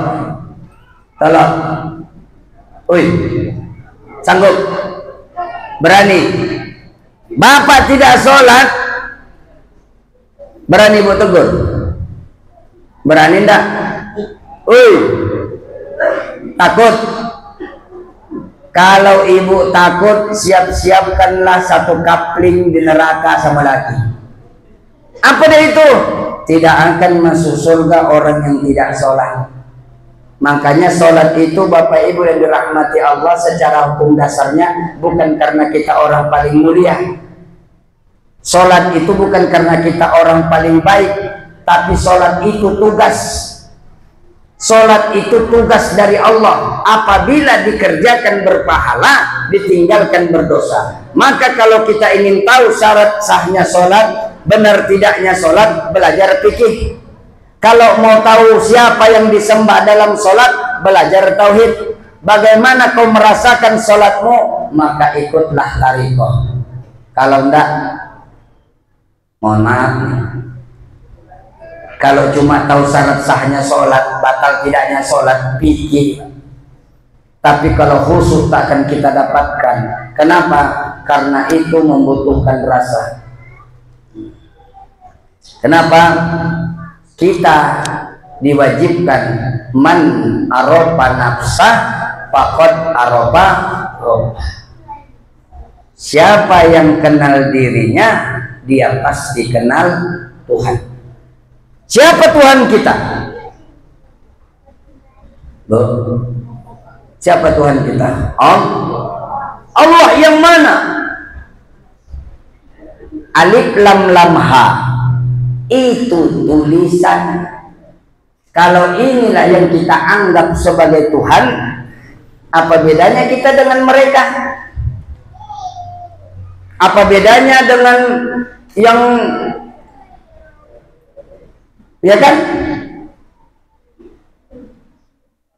Ui, sanggup? Berani? Bapak tidak sholat, berani bu tegur? Berani enggak? Ui, takut? Kalau ibu takut, siap-siapkanlah satu kapling di neraka sama laki. Apa dia itu? Tidak akan masuk surga orang yang tidak sholat. Makanya sholat itu Bapak Ibu yang dirahmati Allah secara hukum dasarnya bukan karena kita orang paling mulia. Sholat itu bukan karena kita orang paling baik, tapi sholat itu tugas. Sholat itu tugas dari Allah. Apabila dikerjakan berpahala, ditinggalkan berdosa. Maka kalau kita ingin tahu syarat sahnya sholat, benar tidaknya sholat, belajar fikih. Kalau mau tahu siapa yang disembah dalam sholat, belajar tauhid. Bagaimana kau merasakan sholatmu, maka ikutlah tariqah. Kalau enggak, mohon maaf. Kalau cuma tahu syarat sahnya sholat, batal tidaknya sholat, pikir. Tapi kalau khusyuk tak akan kita dapatkan. Kenapa? Karena itu membutuhkan rasa. Kenapa? Kita diwajibkan man arofa nafsah faqad arofa robbah. Siapa yang kenal dirinya, dia pasti kenal Tuhan. Siapa Tuhan kita? Siapa Tuhan kita? Allah yang mana? Alif lam lam ha. Itu tulisan. Kalau inilah yang kita anggap sebagai Tuhan, apa bedanya kita dengan mereka? Apa bedanya dengan yang, ya kan?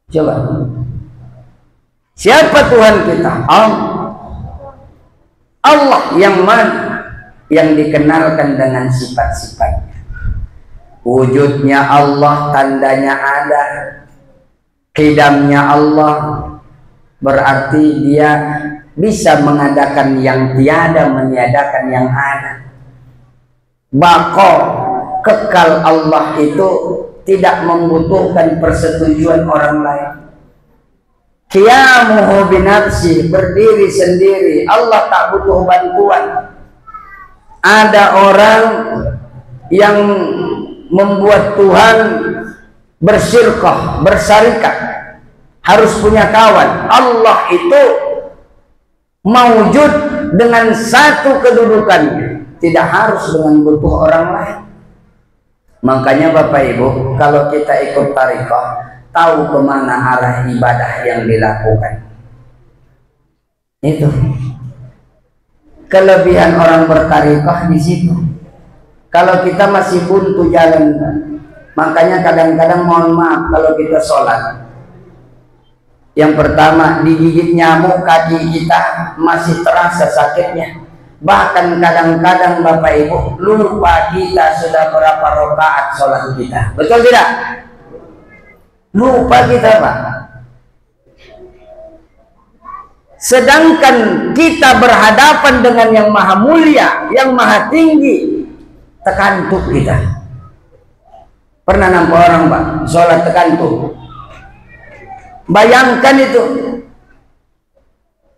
Coba. Siapa Tuhan kita? Allah yang mana? Yang dikenalkan dengan sifat-sifatnya. Wujudnya Allah, tandanya ada. Qidamnya Allah, berarti dia bisa mengadakan yang tiada, meniadakan yang ada. Baqo, kekal Allah itu tidak membutuhkan persetujuan orang lain. Qiyamuhu binafsi, berdiri sendiri, Allah tak butuh bantuan. Ada orang yang membuat Tuhan bersyirkah, bersarikat, harus punya kawan. Allah itu mawujud dengan satu kedudukannya, tidak harus dengan butuh orang lain. Makanya Bapak Ibu, kalau kita ikut tariqah, tahu kemana arah ibadah yang dilakukan. Itu kelebihan orang bertariqah di situ. Kalau kita masih buntu jalan, makanya kadang-kadang mohon maaf kalau kita sholat, yang pertama digigit nyamuk kaki kita masih terasa sakitnya. Bahkan kadang-kadang Bapak Ibu lupa kita sudah berapa rakaat sholat kita. Betul tidak? Lupa kita Pak. Sedangkan kita berhadapan dengan yang maha mulia, yang maha tinggi, tekantuk kita. Pernah nampak orang Pak sholat tekantuk? Bayangkan itu.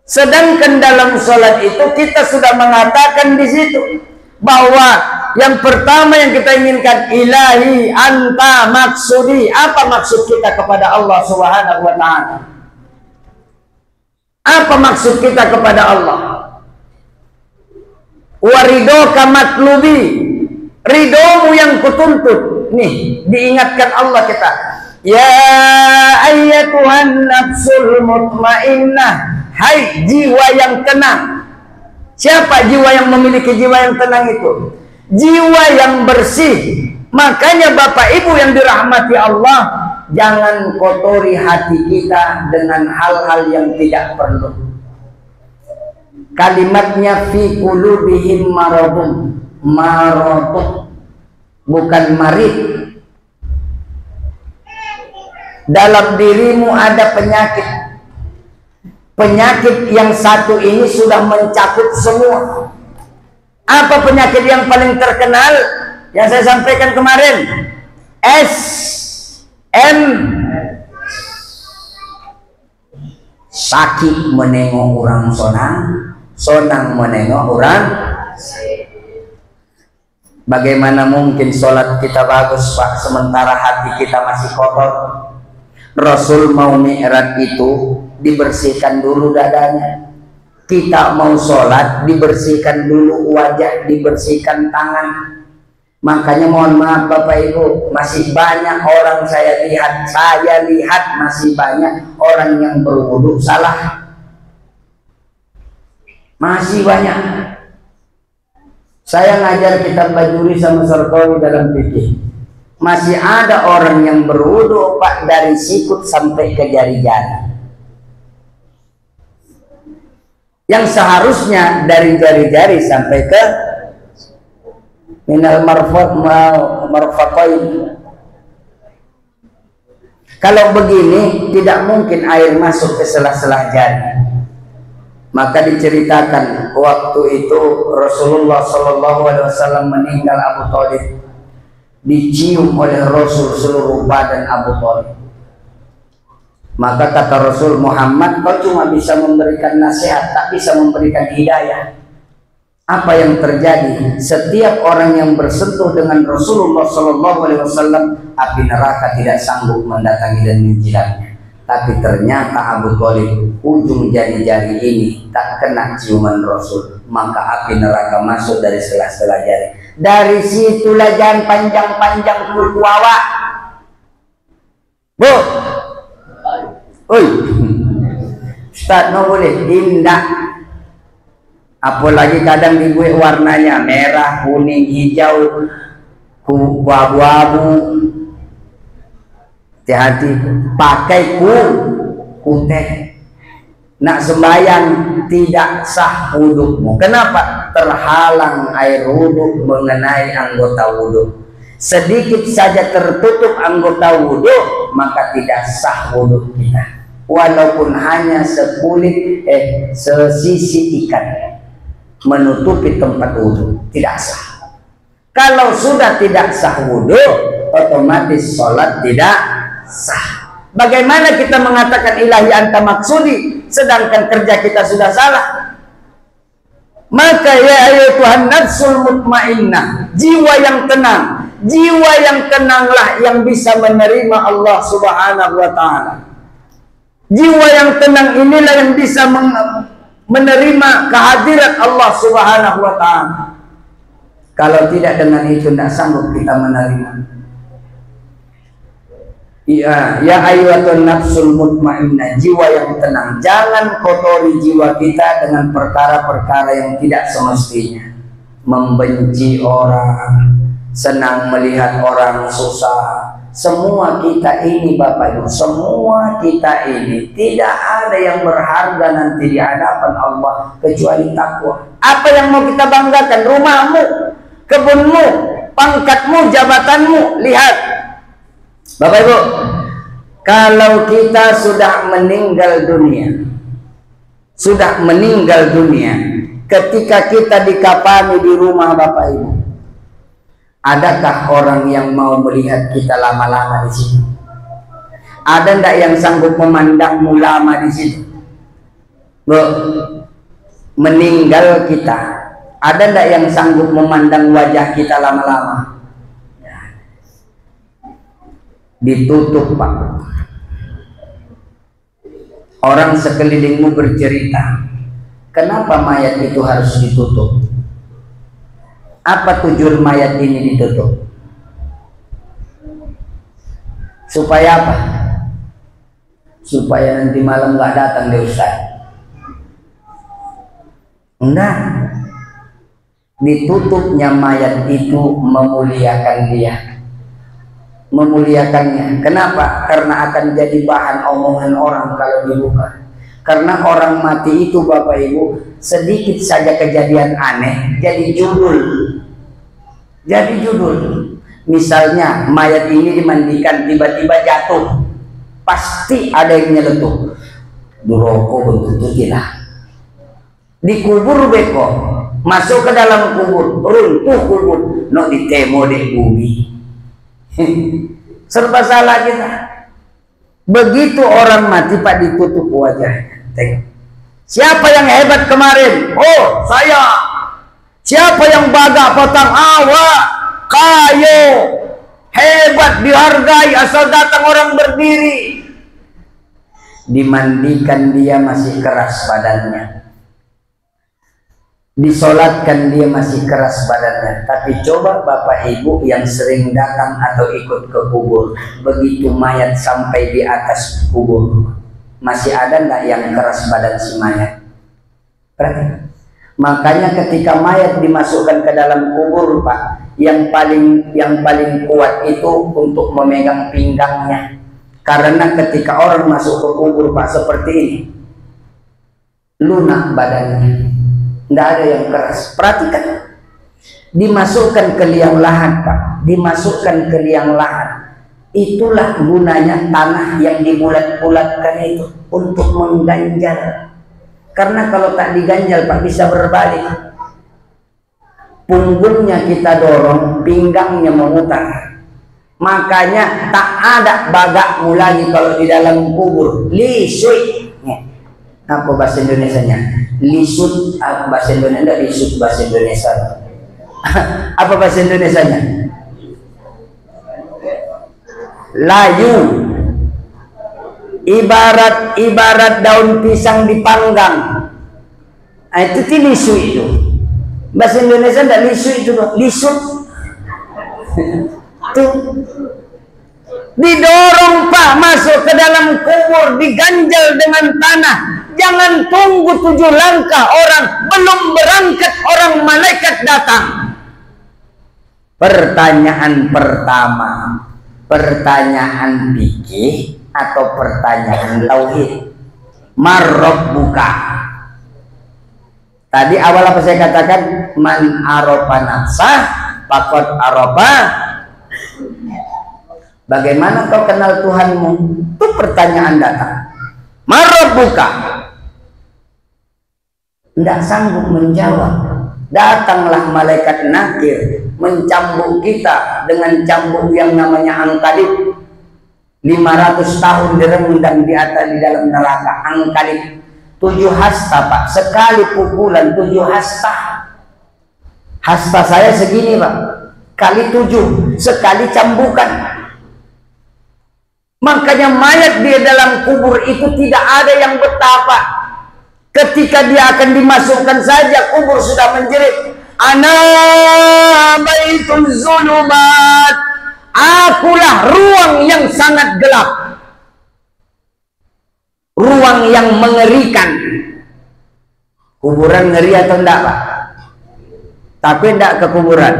Sedangkan dalam sholat itu kita sudah mengatakan di situ bahwa yang pertama yang kita inginkan, ilahi anta maksudi. Apa maksud kita kepada Allah Subhanahu wa ta'ala? Apa maksud kita kepada Allah? Waridoka matlubi, ridomu yang kutuntut. Nih diingatkan Allah kita, ya ayyatuhan nafsul mutmainnah, hai jiwa yang tenang. Siapa jiwa yang memiliki jiwa yang tenang itu? Jiwa yang bersih. Makanya Bapak Ibu yang dirahmati Allah, jangan kotori hati kita dengan hal-hal yang tidak perlu. Kalimatnya fi qulubihim maradun, maradun bukan marid. Dalam dirimu ada penyakit. Penyakit yang satu ini sudah mencakup semua. Apa penyakit yang paling terkenal yang saya sampaikan kemarin? Sakit menengok orang sonang, sonang menengok orang. Bagaimana mungkin sholat kita bagus Pak, sementara hati kita masih kotor? Rasul mau mi'raj itu dibersihkan dulu dadanya. Kita mau sholat dibersihkan dulu wajah, dibersihkan tangan. Makanya mohon maaf Bapak Ibu, masih banyak orang saya lihat masih banyak orang yang berwudu salah. Masih banyak. Saya ngajar kitab Bajuri sama Sarkawi dalam fikih. Masih ada orang yang berwudu Pak dari sikut sampai ke jari-jari. Yang seharusnya dari jari-jari sampai ke minal marfaqain. Kalau begini tidak mungkin air masuk ke sela-sela jari. Maka diceritakan waktu itu Rasulullah SAW meninggal, Abu Thalib dicium oleh Rasul seluruh badan Abu Thalib. Maka kata Rasul, Muhammad, kau cuma bisa memberikan nasihat, tak bisa memberikan hidayah. Apa yang terjadi? Setiap orang yang bersentuh dengan Rasulullah SAW, api neraka tidak sanggup mendatangi dan menjilatnya. Tapi ternyata Abu Thalib, ujung jari-jari ini tak kena ciuman Rasul, maka api neraka masuk dari sela-sela jari. Dari situlah jangan panjang-panjang kuku awak. Bu, oi, Ustaz, no boleh indah. Apalagi kadang dibuat warnanya merah, kuning, hijau, abu-abu. Hati-hati, pakai kutek. Nak sembahyang tidak sah wudukmu. Kenapa? Terhalang air wuduk mengenai anggota wuduk. Sedikit saja tertutup anggota wuduk, maka tidak sah wuduk kita. Walaupun hanya sekulit, sesisi ikan menutupi tempat wudhu, tidak sah. Kalau sudah tidak sah wudhu, otomatis sholat tidak sah. Bagaimana kita mengatakan ilahi anta maksudi sedangkan kerja kita sudah salah? Maka ya Tuhan nafsul mutmainnah, jiwa yang tenang. Jiwa yang tenanglah yang bisa menerima Allah Subhanahu wa ta'ala. Jiwa yang tenang inilah yang bisa menerima kehadiran Allah Subhanahu wa ta'ala. Kalau tidak, dengan itu tidak sanggup kita menerima. Ya ayyuhatun nafsul mutmainnah, jiwa yang tenang. Jangan kotori jiwa kita dengan perkara-perkara yang tidak semestinya. Membenci orang, senang melihat orang susah. Semua kita ini Bapak Ibu, semua kita ini tidak ada yang berharga nanti di hadapan Allah kecuali takwa. Apa yang mau kita banggakan? Rumahmu, kebunmu, pangkatmu, jabatanmu. Lihat Bapak Ibu, kalau kita sudah meninggal dunia, sudah meninggal dunia, ketika kita dikafani di rumah Bapak Ibu, adakah orang yang mau melihat kita lama-lama di situ? Ada ndak yang sanggup memandangmu lama di situ? Meninggal kita, ada ndak yang sanggup memandang wajah kita lama-lama? Ditutup, Pak. Orang sekelilingmu bercerita, kenapa mayat itu harus ditutup? Apa tujuan mayat ini ditutup? Supaya apa? Supaya nanti malam nggak datang deh Ustaz. Enggak. Ditutupnya mayat itu memuliakan dia, memuliakannya. Kenapa? Karena akan jadi bahan omongan orang kalau dibuka. Karena orang mati itu Bapak Ibu, sedikit saja kejadian aneh jadi judul. Jadi judul. Misalnya mayat ini dimandikan, tiba-tiba jatuh, pasti ada yang nyeletuk. Duroko bentuk lah. Dikubur beko, masuk ke dalam kubur, runtuh kubur, no ditemo deh bumi. Serba salah kita. Begitu orang mati Pak, ditutup wajahnya. Tengok. Siapa yang hebat kemarin? Oh, saya. Siapa yang bagak potong awak? Kayo. Hebat, dihargai, asal datang orang berdiri. Dimandikan dia masih keras badannya. Disolatkan dia masih keras badannya. Tapi coba Bapak Ibu yang sering datang atau ikut ke kubur, begitu mayat sampai di atas kubur, masih ada nggak yang keras badan si mayat? Berarti makanya ketika mayat dimasukkan ke dalam kubur Pak, yang paling kuat itu untuk memegang pinggangnya. Karena ketika orang masuk ke kubur Pak seperti ini, lunak badannya. Nggak ada yang keras. Perhatikan, dimasukkan ke liang lahat Pak, dimasukkan ke liang lahat. Itulah gunanya tanah yang dibulat-bulatkan itu, untuk mengganjal. Karena kalau tak diganjal Pak, bisa berbalik. Punggungnya kita dorong, pinggangnya memutar. Makanya tak ada bagakmu lagi kalau di dalam kubur. Lisui. Apa bahasa Indonesianya? Lisut, bahasa Indonesia. Enggak lisut bahasa Indonesia. Apa bahasa Indonesianya? Layu. Ibarat daun pisang dipanggang. Nah, itu lisu itu. Bahasa Indonesia enggak lisu itu, lisut. Tuh. Didorong Pak masuk ke dalam kubur, diganjal dengan tanah. Jangan tunggu 7 langkah, orang belum berangkat, orang malaikat datang. Pertanyaan pertama, pertanyaan fikih atau pertanyaan tauhid? Marrabbuka. Tadi awal apa saya katakan? Man arofa nafsah faqad arofa. Bagaimana kau kenal Tuhanmu? Itu pertanyaan datang. Marrabbuka. Tidak sanggup menjawab. Datanglah malaikat nakir mencambuk kita dengan cambuk yang namanya angkalip. 500 tahun direndam di atas di dalam neraka. Angkalip 7 hasta Pak, sekali pukulan 7 hasta. Hasta saya segini Pak, kali 7, sekali cambukan. Makanya mayat di dalam kubur itu tidak ada yang betah Pak. Ketika dia akan dimasukkan saja, kubur sudah menjerit. Ana baitul zulumat. Akulah ruang yang sangat gelap. Ruang yang mengerikan. Kuburan ngeri atau enggak Pak? Tapi enggak ke kuburan.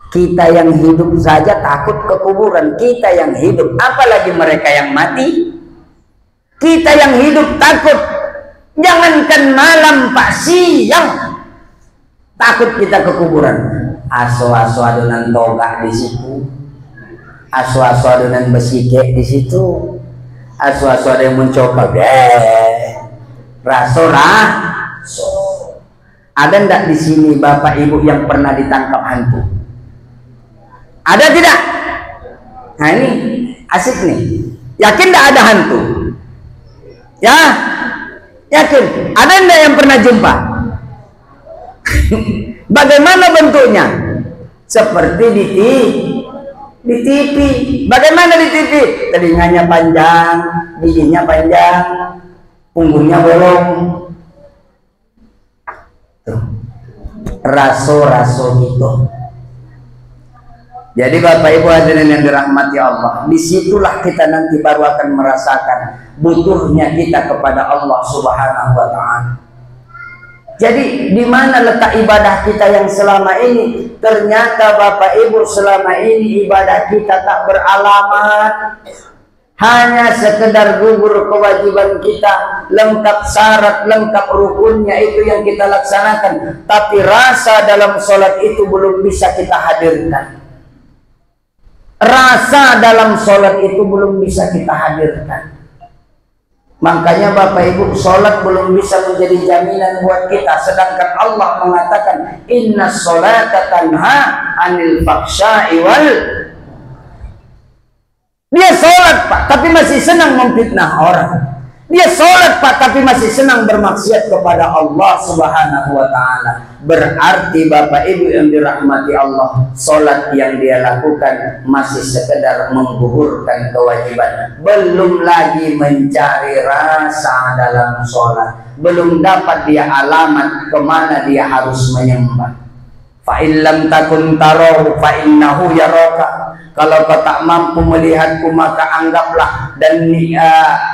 Kita yang hidup saja takut ke kuburan. Kita yang hidup, apalagi mereka yang mati. Kita yang hidup takut. Jangankan malam Pak, siang takut kita ke kuburan. Aso-aso adonan togak di situ, aso-aso adonan besike di situ, aso-aso ada yang mencokok. raso. Ada ndak di sini bapak ibu yang pernah ditangkap hantu? Ada tidak? Nah ini asik nih. Yakin ndak ada hantu? Ya, yakin. Ada ndak yang pernah jumpa? Bagaimana bentuknya? Seperti di TV. Bagaimana di TV? Telinganya panjang, giginya panjang, punggungnya bolong. Raso-raso gitu. Jadi Bapak Ibu hadirin yang dirahmati Allah, disitulah kita nanti baru akan merasakan butuhnya kita kepada Allah Subhanahu wa Ta'ala. Jadi di mana letak ibadah kita yang selama ini? Ternyata Bapak Ibu selama ini ibadah kita tak beralamat, hanya sekedar gugur kewajiban kita, lengkap syarat, lengkap rukunnya itu yang kita laksanakan, tapi rasa dalam sholat itu belum bisa kita hadirkan. Rasa dalam sholat itu belum bisa kita hadirkan. Makanya Bapak Ibu, sholat belum bisa menjadi jaminan buat kita, sedangkan Allah mengatakan inna sholata tanha anil faksha'i wal. Dia sholat Pak, tapi masih senang memfitnah orang. Dia sholat Pak, tapi masih senang bermaksiat kepada Allah Subhanahu wa Ta'ala. Berarti Bapak Ibu yang dirahmati Allah, sholat yang dia lakukan masih sekedar menggugurkan kewajiban, belum lagi mencari rasa dalam sholat, belum dapat dia alamat kemana dia harus menyembah. Fa in lam takun tarahu fa innahu yaraka. Kalau kau tak mampu melihatku, maka anggaplah dan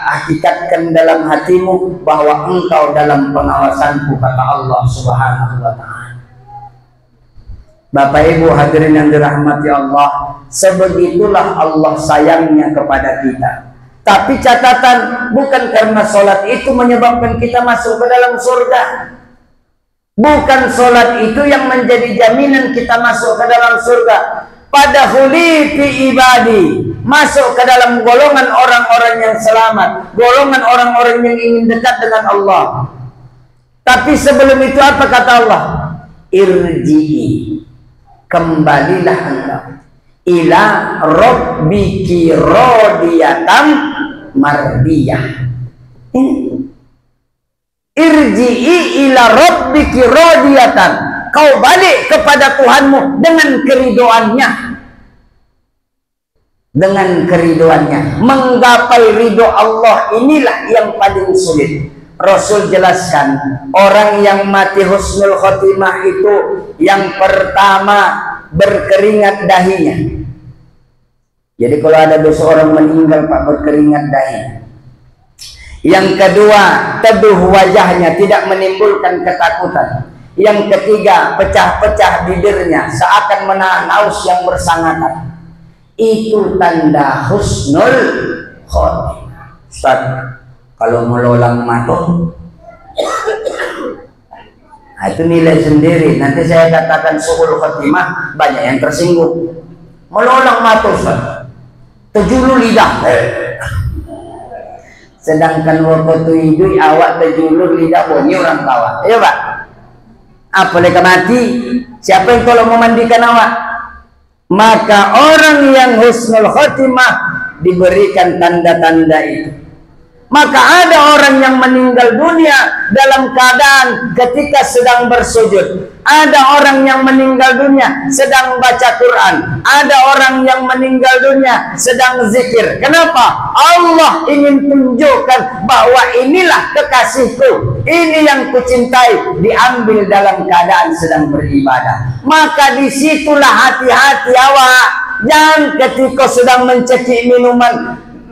hakikatkan dalam hatimu bahwa engkau dalam pengawasanku, kata Allah Subhanahu wa Ta'ala. Bapak Ibu hadirin yang dirahmati Allah, sebegitulah Allah sayangnya kepada kita. Tapi catatan, bukan karena sholat itu menyebabkan kita masuk ke dalam surga. Bukan sholat itu yang menjadi jaminan kita masuk ke dalam surga. Pada huli fi ibadi, masuk ke dalam golongan orang-orang yang selamat, golongan orang-orang yang ingin dekat dengan Allah. Tapi sebelum itu apa kata Allah? Irji'i, kembalilah engkau ila rabbiki radiyatan mardiyah. Irji'i ila rabbiki radiyatan, kau balik kepada Tuhanmu dengan keridoannya. Dengan keridoannya, menggapai ridho Allah inilah yang paling sulit. Rasul jelaskan, orang yang mati husnul khotimah itu yang pertama berkeringat dahinya. Jadi kalau ada seorang meninggal Pak, berkeringat dahinya. Yang kedua, teduh wajahnya, tidak menimbulkan ketakutan. Yang ketiga, pecah-pecah bibirnya seakan menahan haus yang bersangatan. Itu tanda husnul khotimah. Ustaz, kalau melolang mato, nah, itu nilai sendiri. Nanti saya katakan suhul khotimah, banyak yang tersinggung. Melolang mato Ustaz, tejulu lidah. Sedangkan waktu itu awak tejulur lidah bunyi orang tawa. Ayo Pak, apalagi mati, siapa yang tolong memandikan awak? Maka orang yang husnul khotimah diberikan tanda-tanda itu. Maka ada orang yang meninggal dunia dalam keadaan ketika sedang bersujud. Ada orang yang meninggal dunia sedang baca Quran. Ada orang yang meninggal dunia sedang zikir. Kenapa? Allah ingin tunjukkan bahwa inilah kekasihku, ini yang kucintai, diambil dalam keadaan sedang beribadah. Maka disitulah hati-hati awak. Jangan ketika sedang mencekik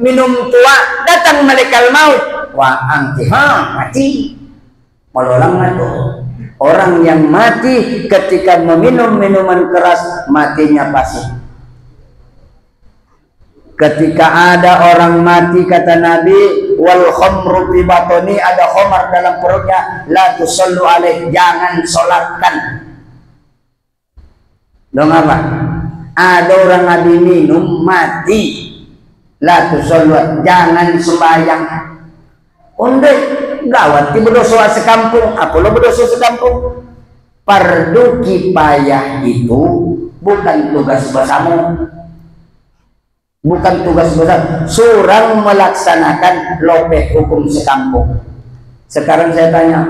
minum tua, datang malaikat maut, wa antiha, mati. Melolang mati. Orang yang mati ketika meminum minuman keras, matinya pasti. Ketika ada orang mati, kata Nabi, wal khamru fi batoni, ada khamar dalam perutnya, la tusallu alaih, jangan solatkan. Dong apa? Ada orang Nabi minum mati, la tusallu, jangan sembahyang. Undai gawat ti berdosa sekampung, apa lo berdosa sekampung. Fardu kifayah itu bukan tugas bersama, bukan tugas bersama. Surang melaksanakan lopeh hukum sekampung. Sekarang saya tanya,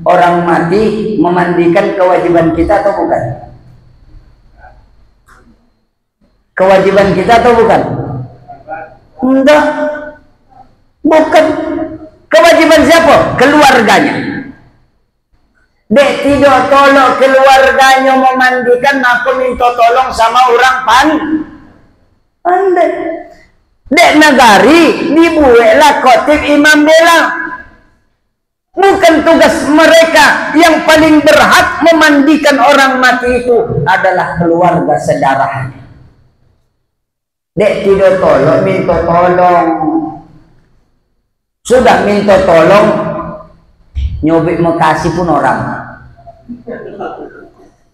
orang mati memandikan kewajiban kita atau bukan? Kewajiban kita atau bukan? Enggak, bukan. Kewajiban siapa? Keluarganya. Dek tidak tolong keluarganya memandikan, aku minta tolong sama orang pandai. Dek nagari dibuatlah khotib imam bela. Bukan tugas mereka. Yang paling berhak memandikan orang mati itu adalah keluarga sedarahnya. Dek tidak tolong, minta tolong. Sudah minta tolong, nyobek makasih pun orang.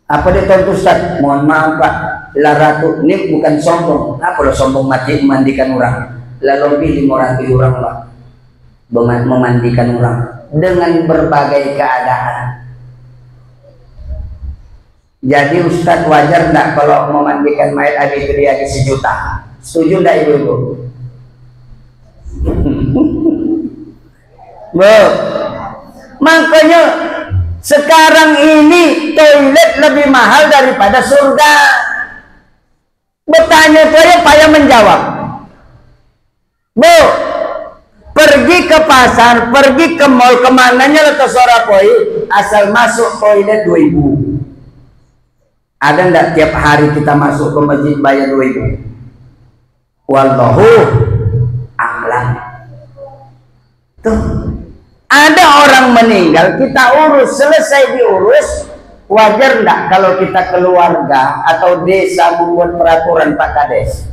Apa dia tuan Ustaz? Mohon maaf Pak, laratu ini bukan sombong. Apa lo sombong mati memandikan orang? Lalu pilih orang Pak, memandikan orang dengan berbagai keadaan. Jadi Ustaz wajar enggak kalau memandikan mayat Abi Triadi 1 juta? Setuju enggak ibu-ibu? Bu, makanya sekarang ini toilet lebih mahal daripada surga. Bertanya saya payah menjawab. Bu, pergi ke pasar, pergi ke mall, kemananya letak Sorapoi, asal masuk toilet 2.000. Ada enggak tiap hari kita masuk ke masjid bayar 2.000? Wallahu a'lam. Tuh, ada orang meninggal, kita urus, selesai diurus, wajar enggak kalau kita keluarga atau desa membuat peraturan Pak Kades?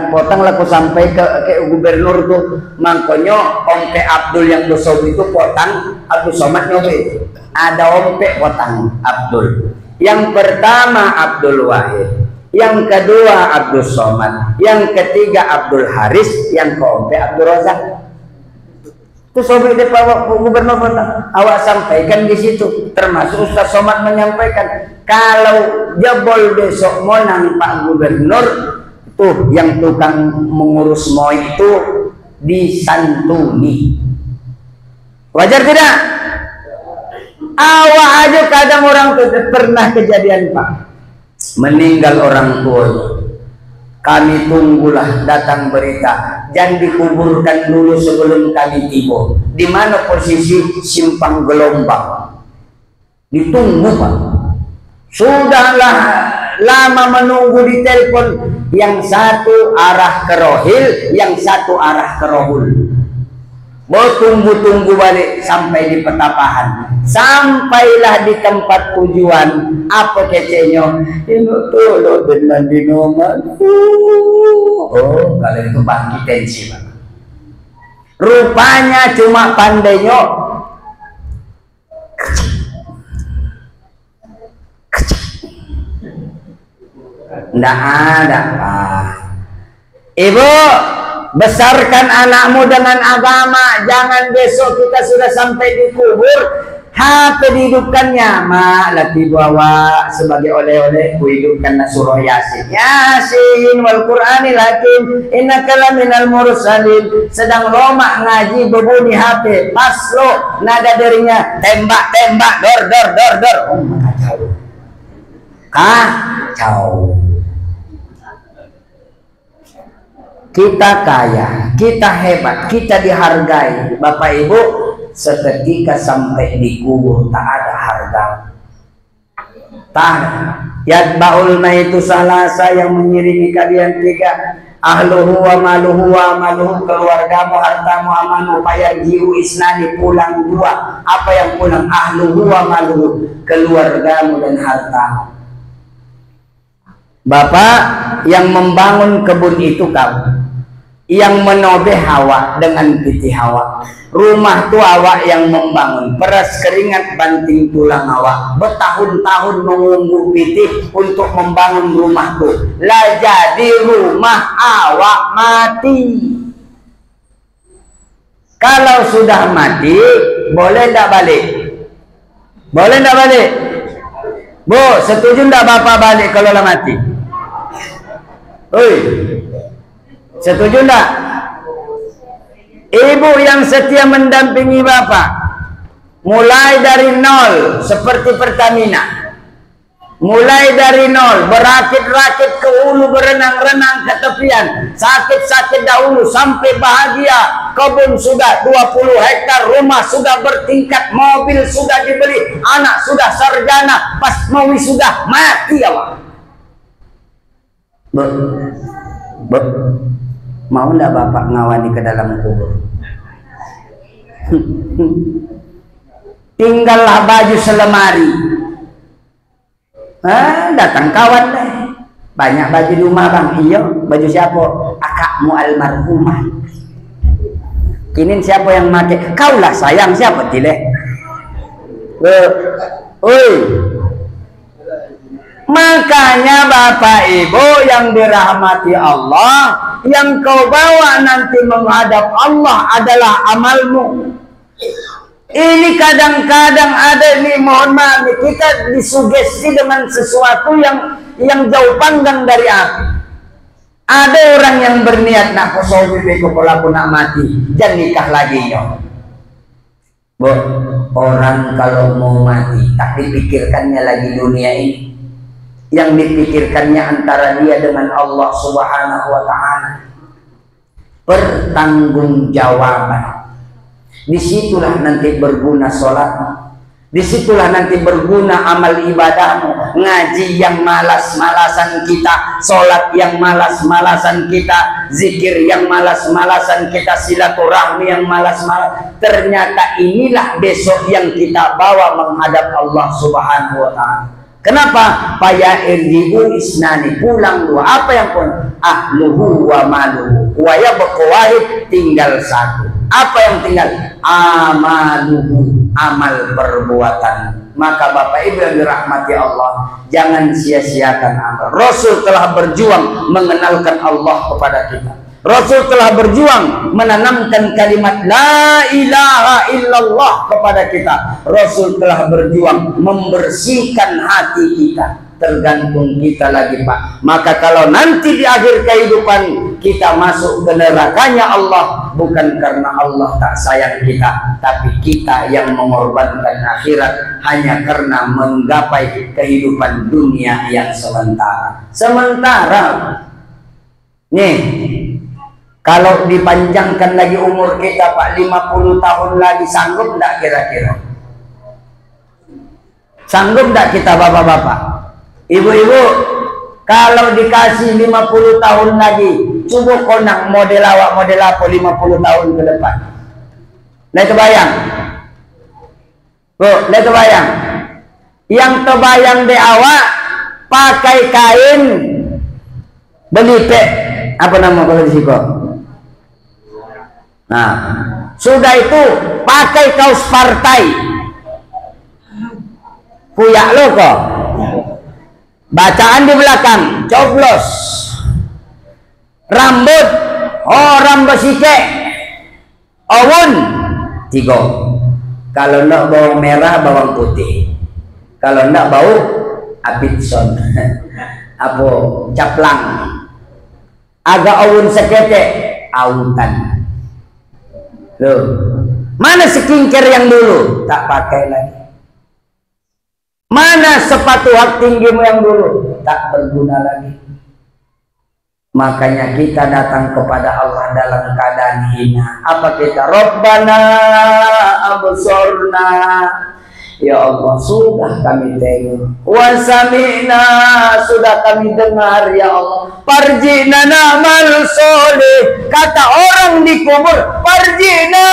Potong laku sampai ke gubernur tuh, makanya Ompe Abdul yang dosol itu potang, Abdul Somad nyobe. Ada Ompe potang Abdul. Yang pertama Abdul Wahid, yang kedua Abdul Somad, yang ketiga Abdul Haris, yang keempat Abdul Razak. Itu sobat di Pak Gubernur potang. Awak sampaikan di situ, termasuk Ustaz Somad menyampaikan, kalau jebol besok monang Pak Gubernur, tuh yang tukang mengurus mau itu disantuni. Wajar tidak? Awak aja kadang orang tuh pernah kejadian Pak, meninggal orang tua, kami tunggulah datang berita, jangan dikuburkan dulu sebelum kami tiba. Di mana posisi simpang gelombang? Ditunggu Pak. Sudahlah lama menunggu di telepon, yang satu arah ke Rohil, yang satu arah ke Rohul. Mau tunggu-tunggu balik sampai di Petapahan. Sampailah di tempat tujuan. Apa kecenya? Ini tuh dengan dinoman. Oh, kalau itu bangkit tensi Pak. Rupanya cuma pandainya nggak ada Pak. Ibu, besarkan anakmu dengan agama. Jangan besok kita sudah sampai di kubur, HP dihidupkannya. Mak, lati bawa sebagai oleh-oleh, kuhidupkan surah Yasin. Yasin wal Qur'anil Hakim, innaka laminal mursalin. Sedang lomak ngaji berbunyi HP, pas lo nada derinya tembak-tembak, dor. Oh, kacau. Kita kaya, kita hebat, kita dihargai. Bapak Ibu, seketika sampai di kubur tak ada harga. Tak. Yatba'ul maitu salasa, yang mengiringi kalian 3. Ahluhu wa maluhu, keluargamu, hartamu, amanu. Fayaji'u isnani, pulang 2. Apa yang pulang? Ahluhu wa maluhu, keluargamu dan hartamu. Bapak yang membangun kebun itu kamu, yang menobeh Hawa dengan piti Hawa. Rumah tu awak yang membangun, peras keringat banting tulang awak, bertahun-tahun menunggu piti untuk membangun rumah tu. Lah jadi rumah awak mati. Kalau sudah mati, boleh tidak balik? Boleh tidak balik? Bu, setuju tidak bapak balik kalau lah mati? Oi, setuju tidak? Ibu yang setia mendampingi bapak, mulai dari nol seperti Pertamina. Mulai dari nol, berakit-rakit ke hulu, berenang-renang ke tepian, sakit-sakit dahulu sampai bahagia. Kebun sudah 20 hektar, rumah sudah bertingkat, mobil sudah dibeli, anak sudah sarjana, pas mau sudah mati awak. Mau enggak bapak ngawani ke dalam kubur? Tinggallah baju selemari. Datang kawan deh, banyak baju di rumah bang. Iya, baju siapa? Akakmu almarhumah. Kini siapa yang make? Kaulah sayang, siapa tileh? Oi, makanya bapak ibu yang dirahmati Allah, yang kau bawa nanti menghadap Allah adalah amalmu. Ini kadang-kadang ada nih, mohon maaf nih, kita disugesti dengan sesuatu yang jauh panggang dari api. Ada orang yang berniat nak kosowi beko pelaku nak mati, jangan nikah lagi yo. Bu, orang kalau mau mati tak dipikirkannya lagi dunia ini. Yang dipikirkannya antara dia dengan Allah Subhanahu wa taala. Pertanggungjawaban. Disitulah nanti berguna sholatmu, disitulah nanti berguna amal ibadahmu. Ngaji yang malas-malasan kita, sholat yang malas-malasan kita, zikir yang malas-malasan kita, silaturahmi yang malas-malasan. Ternyata inilah besok yang kita bawa menghadap Allah Subhanahu wa ta'ala. Kenapa? Paya irji'u isnani, pulang dua. Apa yang pun? Ahluhu wa maluhu wa yabqa wahid, tinggal satu. Apa yang tinggal? Amaluhu, amal perbuatan. Maka bapak ibu yang dirahmati Allah, jangan sia-siakan amal. Rasul telah berjuang mengenalkan Allah kepada kita. Rasul telah berjuang menanamkan kalimat la ilaha illallah kepada kita. Rasul telah berjuang membersihkan hati kita. Tergantung kita lagi pak. Maka kalau nanti di akhir kehidupan kita masuk ke nerakanya Allah, bukan karena Allah tak sayang kita, tapi kita yang mengorbankan akhirat hanya karena menggapai kehidupan dunia yang sementara. Sementara nih, kalau dipanjangkan lagi umur kita pak, 50 tahun lagi, sanggup enggak kira-kira? Sanggup enggak kita bapak-bapak? Ibu-ibu, kalau dikasih 50 tahun lagi, coba konang model awak model apa 50 tahun ke depan? Lihat kebayang? Bu, lihat kebayang? Yang terbayang di awak pakai kain belipek, apa nama kalau di siko? Nah, sudah itu pakai kaos partai, kuyak lo kok. Bacaan di belakang, coblos. Rambut, oh rambut sike. Awun, 3. Kalau enggak bawang merah, bawang putih. Kalau enggak bau, apitson. Apa, caplang. Agak awun sekete, autan. Loh, mana skincare yang dulu? Tak pakai lagi. Mana sepatu hak tinggimu yang dulu? Tak berguna lagi. Makanya kita datang kepada Allah dalam keadaan hina. Apa kita? Rabbana absorna. Ya Allah, sudah kami tengok. Wa sami'na, sudah kami dengar ya Allah. Parjina namal soleh. Kata orang di kubur, parjina,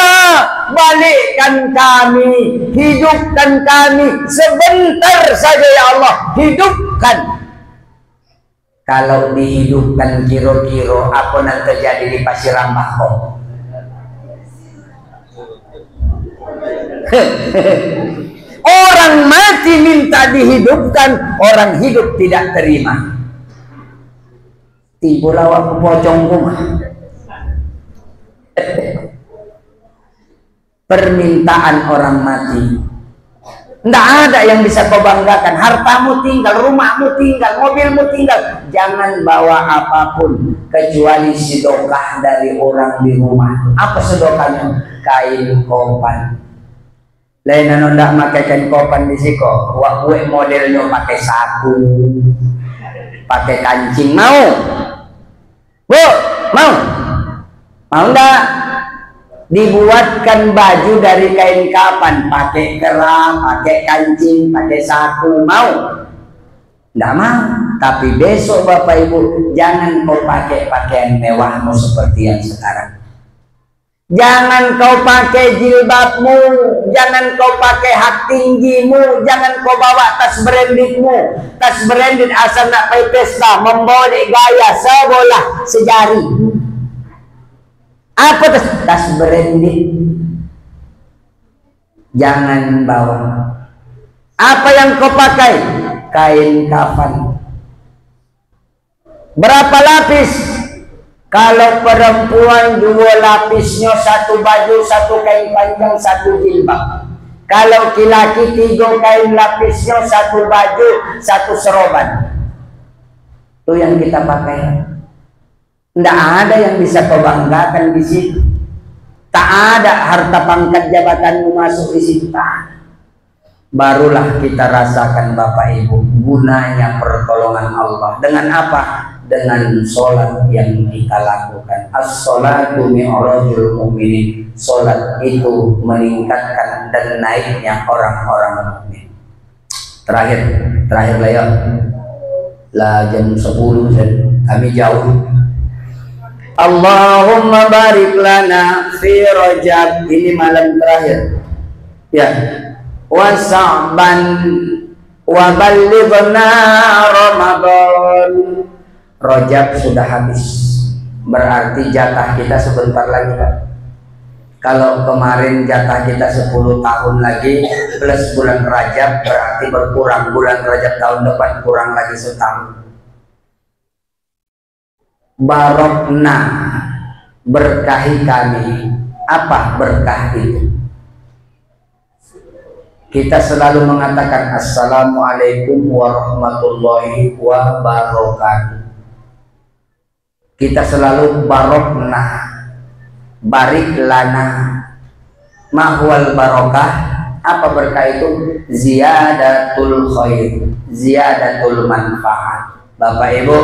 balikkan kami, hidupkan kami sebentar saja ya Allah, hidupkan. Kalau dihidupkan kiro-kiro, apa yang terjadi di Pasir Rambako? Orang mati minta dihidupkan, orang hidup tidak terima. Tiba lawak pocong rumah. permintaan orang mati. Tidak ada yang bisa kau banggakan. Hartamu tinggal, rumahmu tinggal, mobilmu tinggal. Jangan bawa apapun kecuali sedekah dari orang di rumah. Apa sedekahnya? Kain kopan. Lain anu ndak make kain kopan di siko. Wah, gue modelnya pakai saku, pakai kancing. Mau? Bu, mau? Mau ndak? Dibuatkan baju dari kain kapan, pakai kerang, pakai kancing, pakai saku, mau? Nggak mau. Tapi besok Bapak Ibu, jangan kau pakai pakaian mewahmu seperti yang sekarang. Jangan kau pakai jilbabmu, jangan kau pakai hak tinggimu, jangan kau bawa tas brandedmu. Tas branded asal nak pergi pesta, membawa gaya sebolah sejari. Apa tas branded? Jangan bawa. Apa yang kau pakai? Kain kafan. Berapa lapis? Kalau perempuan 2 lapisnya, 1 baju, 1 kain panjang, 1 jilbab. Kalau laki-laki 3 kain lapisnya, 1 baju, 1 seroban. Itu yang kita pakai. Tidak ada yang bisa kau banggakan di situ. Tak ada harta pangkat jabatanmu masuk di situ. Barulah kita rasakan Bapak Ibu gunanya pertolongan Allah. Dengan apa? Dengan sholat yang kita lakukan. As-sholatu mi'rajul mu'minin. Sholat itu meningkatkan dan naiknya orang-orang mukmin. Terakhir lah ya. Lah jam 10 dan kami jauh. Allahumma barik lana fi Rajab. Ini malam terakhir ya, wa Sa'ban wa ballighna Ramadan. Rajab sudah habis, berarti jatah kita sebentar lagi Pak. Kalau kemarin jatah kita 10 tahun lagi plus bulan Rajab, berarti berkurang bulan Rajab tahun depan, kurang lagi setahun. Barokna, berkahi kami. Apa berkah itu? Kita selalu mengatakan Assalamualaikum warahmatullahi wabarakatuh. Kita selalu barokna, barik lana. Mahwal barokah. Apa berkah itu? Ziyadatul khair, ziyadatul manfaat. Bapak Ibu,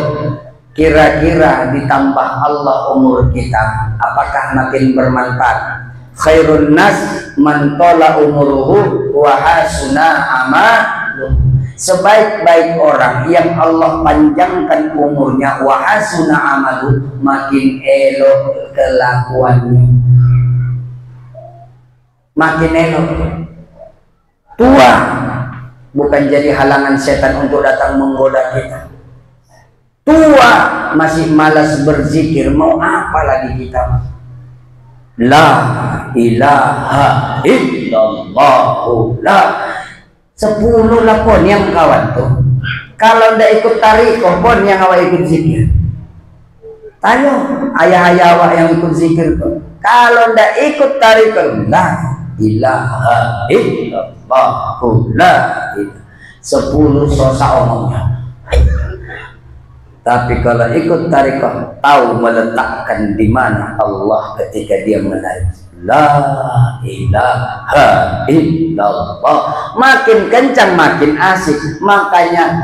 kira-kira ditambah Allah umur kita, apakah makin bermanfaat? Khairun nas man tala umuruhu wa hasuna amaluhu. Sebaik-baik orang yang Allah panjangkan umurnya, wa hasuna amaluhu, makin elok kelakuannya, makin elok. Tua bukan jadi halangan setan untuk datang menggoda kita. Tua masih malas berzikir, mau apa lagi kita? La ilaha illallah. La 10 lah pun yang kawan tuh. Kalau ndak ikut tarikh pun yang awak ikut zikir. Tanya ayah-ayah awak yang ikut zikir tuh. Kalau ndak ikut tarikh, la ilaha illallah. La 10 sosa omongnya. Tapi kalau ikut tarekat, tahu meletakkan di mana Allah ketika dia menarik. La ilaha illallah. Makin kencang makin asik. Makanya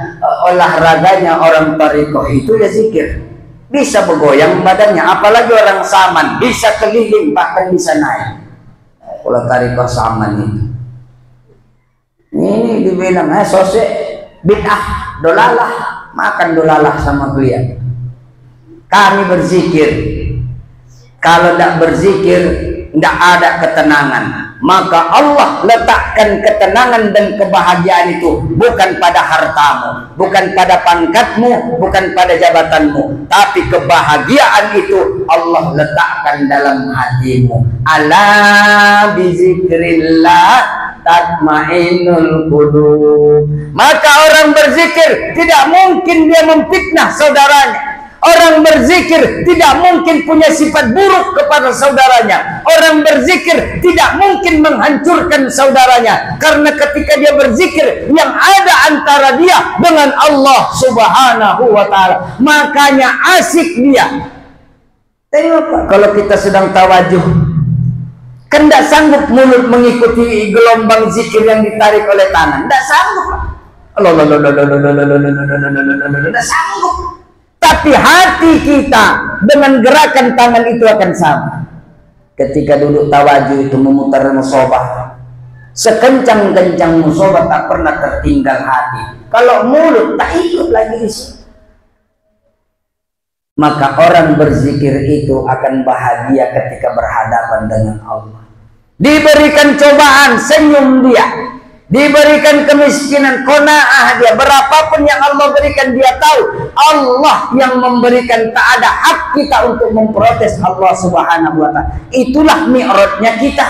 olahraganya orang tarekat itu ya zikir. Bisa bergoyang badannya, apalagi orang saman, bisa keliling bahkan bisa naik. Kalau tarekat saman itu, ini dibilang sosek bid'ah, dolalah. Makan dolalah sama beliau. Kami berzikir. Kalau tidak berzikir, tidak ada ketenangan. Maka Allah letakkan ketenangan dan kebahagiaan itu bukan pada hartamu, bukan pada pangkatmu, bukan pada jabatanmu, tapi kebahagiaan itu Allah letakkan dalam hatimu. Ala bizikrillah tatmainul qulub. Maka orang berzikir tidak mungkin dia memfitnah saudaranya. Orang berzikir tidak mungkin punya sifat buruk kepada saudaranya. Orang berzikir tidak mungkin menghancurkan saudaranya. Karena ketika dia berzikir, yang ada antara dia dengan Allah Subhanahu wa ta'ala. Makanya asik dia. Tengok kalau kita sedang tawajuh, kan tidak sanggup mulut mengikuti gelombang zikir yang ditarik oleh tangan. Tidak sanggup. Tidak sanggup. Tapi hati kita dengan gerakan tangan itu akan sama. Ketika duduk tawajuh itu memutar musobah, sekencang-kencang musobah tak pernah tertinggal hati. Kalau mulut tak ikut lagi di situ. Maka orang berzikir itu akan bahagia ketika berhadapan dengan Allah. Diberikan cobaan, senyum dia. Diberikan kemiskinan, qanaah dia. Berapapun yang Allah berikan, dia tahu Allah yang memberikan. Tak ada hak kita untuk memprotes Allah Subhanahu wa ta'ala. Itulah mi'rajnya kita.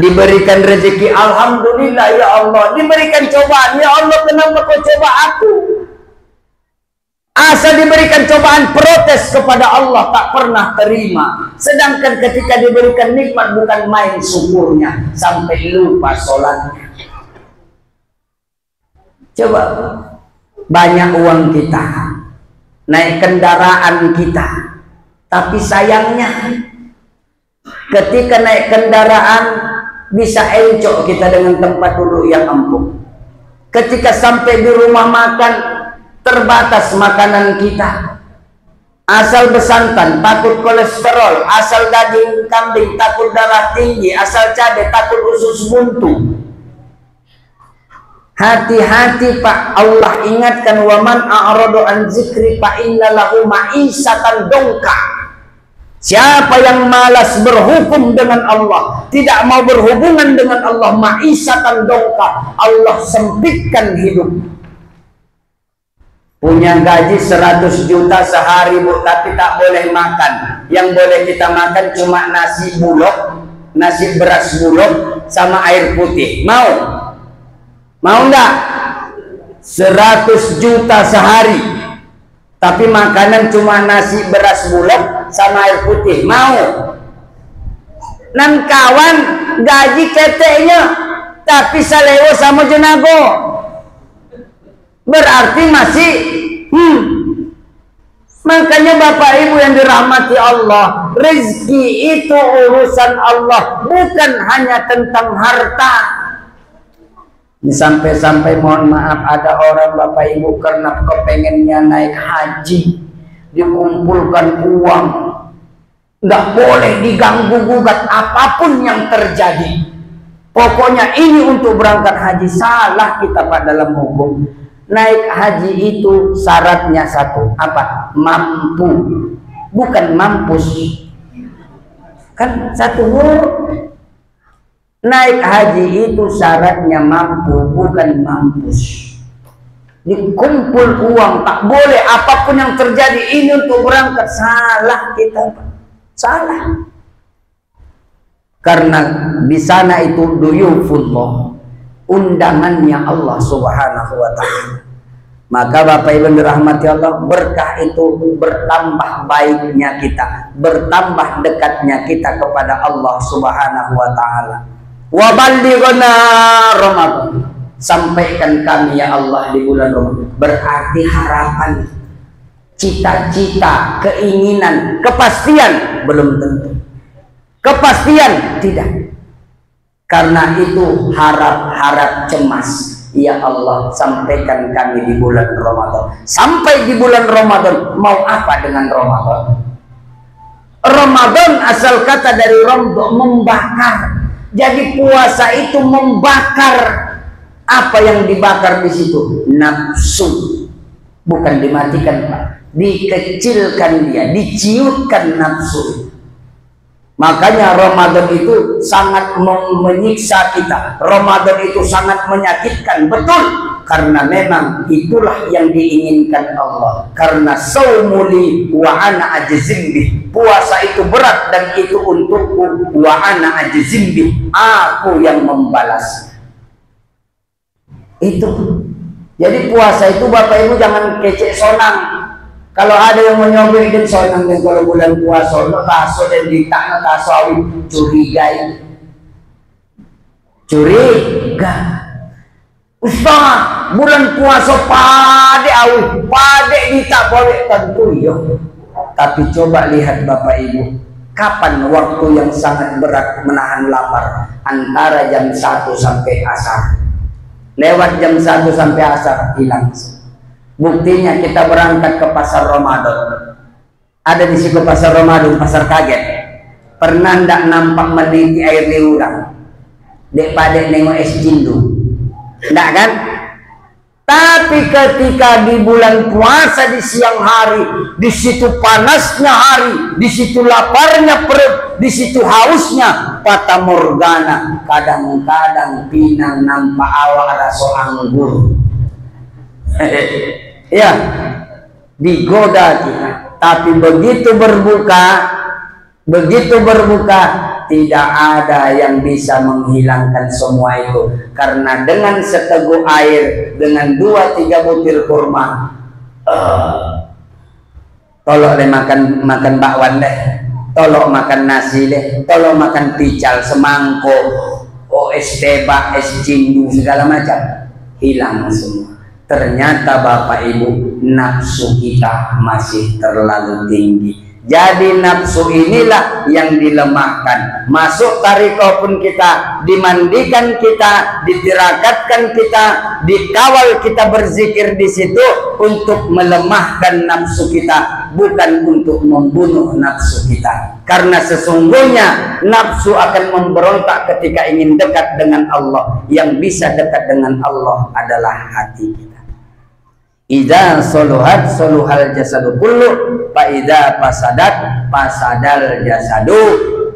Diberikan rezeki, alhamdulillah ya Allah. Diberikan cobaan, ya Allah kenapa kau coba aku? Asal diberikan cobaan, protes kepada Allah tak pernah terima. Sedangkan ketika diberikan nikmat, bukan main syukurnya sampai lupa sholatnya. Coba, banyak uang kita, naik kendaraan kita, tapi sayangnya ketika naik kendaraan bisa encok kita dengan tempat duduk yang empuk. Ketika sampai di rumah makan, terbatas makanan kita. Asal besantan takut kolesterol, asal daging kambing takut darah tinggi, asal cabai takut usus buntu. Hati-hati Pak, Allah ingatkan, waman a'radu an zikri fa inna lahu ma'isatan dongka. Siapa yang malas berhukum dengan Allah, tidak mau berhubungan dengan Allah, ma'isatan dongka, Allah sempitkan hidup. Punya gaji 100 juta sehari Bu, tapi tak boleh makan. Yang boleh kita makan cuma nasi bulog, nasi beras bulog sama air putih. Mau? Mau enggak? 100 juta sehari, tapi makanan cuma nasi beras bulog sama air putih. Mau? Nan kawan gaji keteknya, tapi salewo sama jenago. Berarti masih makanya Bapak Ibu yang dirahmati Allah, rezeki itu urusan Allah, bukan hanya tentang harta. Sampai-sampai mohon maaf, ada orang Bapak Ibu karena kepengennya naik haji, dikumpulkan uang, nggak boleh diganggu gugat apapun yang terjadi. Pokoknya ini untuk berangkat haji. Salah kita Pak dalam hukum. Naik haji itu syaratnya satu, apa? Mampu, bukan mampus. Kan satu huruf. Naik haji itu syaratnya mampu, bukan mampus. Dikumpul uang, tak boleh apapun yang terjadi ini untuk berangkat. Salah kita, salah. Karena di sana itu duyufullah, undangannya Allah Subhanahu wa ta'ala. Maka Bapak Ibu dirahmati Allah, berkah itu bertambah baiknya kita, bertambah dekatnya kita kepada Allah Subhanahu wa ta'ala. Wa ballighna Ramadan, sampaikan kami ya Allah di bulan Ramadan. Berarti harapan, cita-cita, keinginan, kepastian belum tentu. Kepastian tidak. Karena itu harap-harap cemas. Ya Allah, sampaikan kami di bulan Ramadan. Sampai di bulan Ramadan, mau apa dengan Ramadan? Ramadan asal kata dari romdo, membakar. Jadi puasa itu membakar. Apa yang dibakar di situ? Nafsu. Bukan dimatikan Pak, dikecilkan dia, diciutkan nafsu. Makanya Ramadan itu sangat menyiksa kita. Ramadan itu sangat menyakitkan, betul. Karena memang itulah yang diinginkan Allah. Karena saumuli wa ana ajzim bih. Puasa itu berat dan itu untukku, wa ana ajzim bih. Aku yang membalas. Itu. Jadi puasa itu Bapak Ibu jangan kecek sonang. Kalau ada yang menyobek dan sonang dan kalau bulan puasa no taso dan ditakna taso awi curigai. Curiga. Ustaz, bulan puasa pade awi, pade ditak boleh tentu yo. Tapi coba lihat Bapak Ibu, kapan waktu yang sangat berat menahan lapar? Antara jam 1 sampai asar. Lewat jam 1 sampai asar hilang. Buktinya kita berangkat ke pasar Ramadan. Ada di situ pasar Ramadan, pasar kaget. Pernah ndak nampak meniti air liurang? Dek pada nengok es jindu. Ndak kan? Tapi ketika di bulan puasa di siang hari, di situ panasnya hari, di situ laparnya perut, di situ hausnya fata morgana. Kadang-kadang pinang nampak awak rasa anggur. Ya, digoda kita. Tapi begitu berbuka, tidak ada yang bisa menghilangkan semua itu. Karena dengan seteguk air, dengan 2-3 butir kurma, tolong deh makan bakwan deh, tolong makan nasi deh, tolong makan pical, semangkuk, es tebak, es jindu, segala macam, hilang semua. Ternyata Bapak Ibu, nafsu kita masih terlalu tinggi. Jadi nafsu inilah yang dilemahkan. Masuk tarekat pun kita, dimandikan kita, ditirakatkan kita, dikawal kita berzikir di situ untuk melemahkan nafsu kita, bukan untuk membunuh nafsu kita. Karena sesungguhnya nafsu akan memberontak ketika ingin dekat dengan Allah. Yang bisa dekat dengan Allah adalah hati kita. Idza soluhat soluhal jasadu kullu, fa idza fasadat fasadal jasadu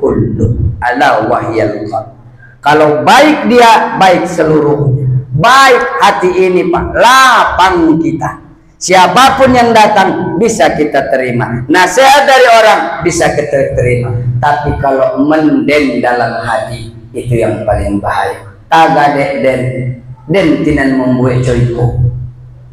kullu. Ala wahyal qalb. Kalau baik dia, baik seluruhnya. Baik hati ini Pak, lapang kita. Siapapun yang datang bisa kita terima. Nasihat dari orang bisa kita terima. Tapi kalau menden dalam hati, itu yang paling bahaya. Tagadek den tinan membuat coyko.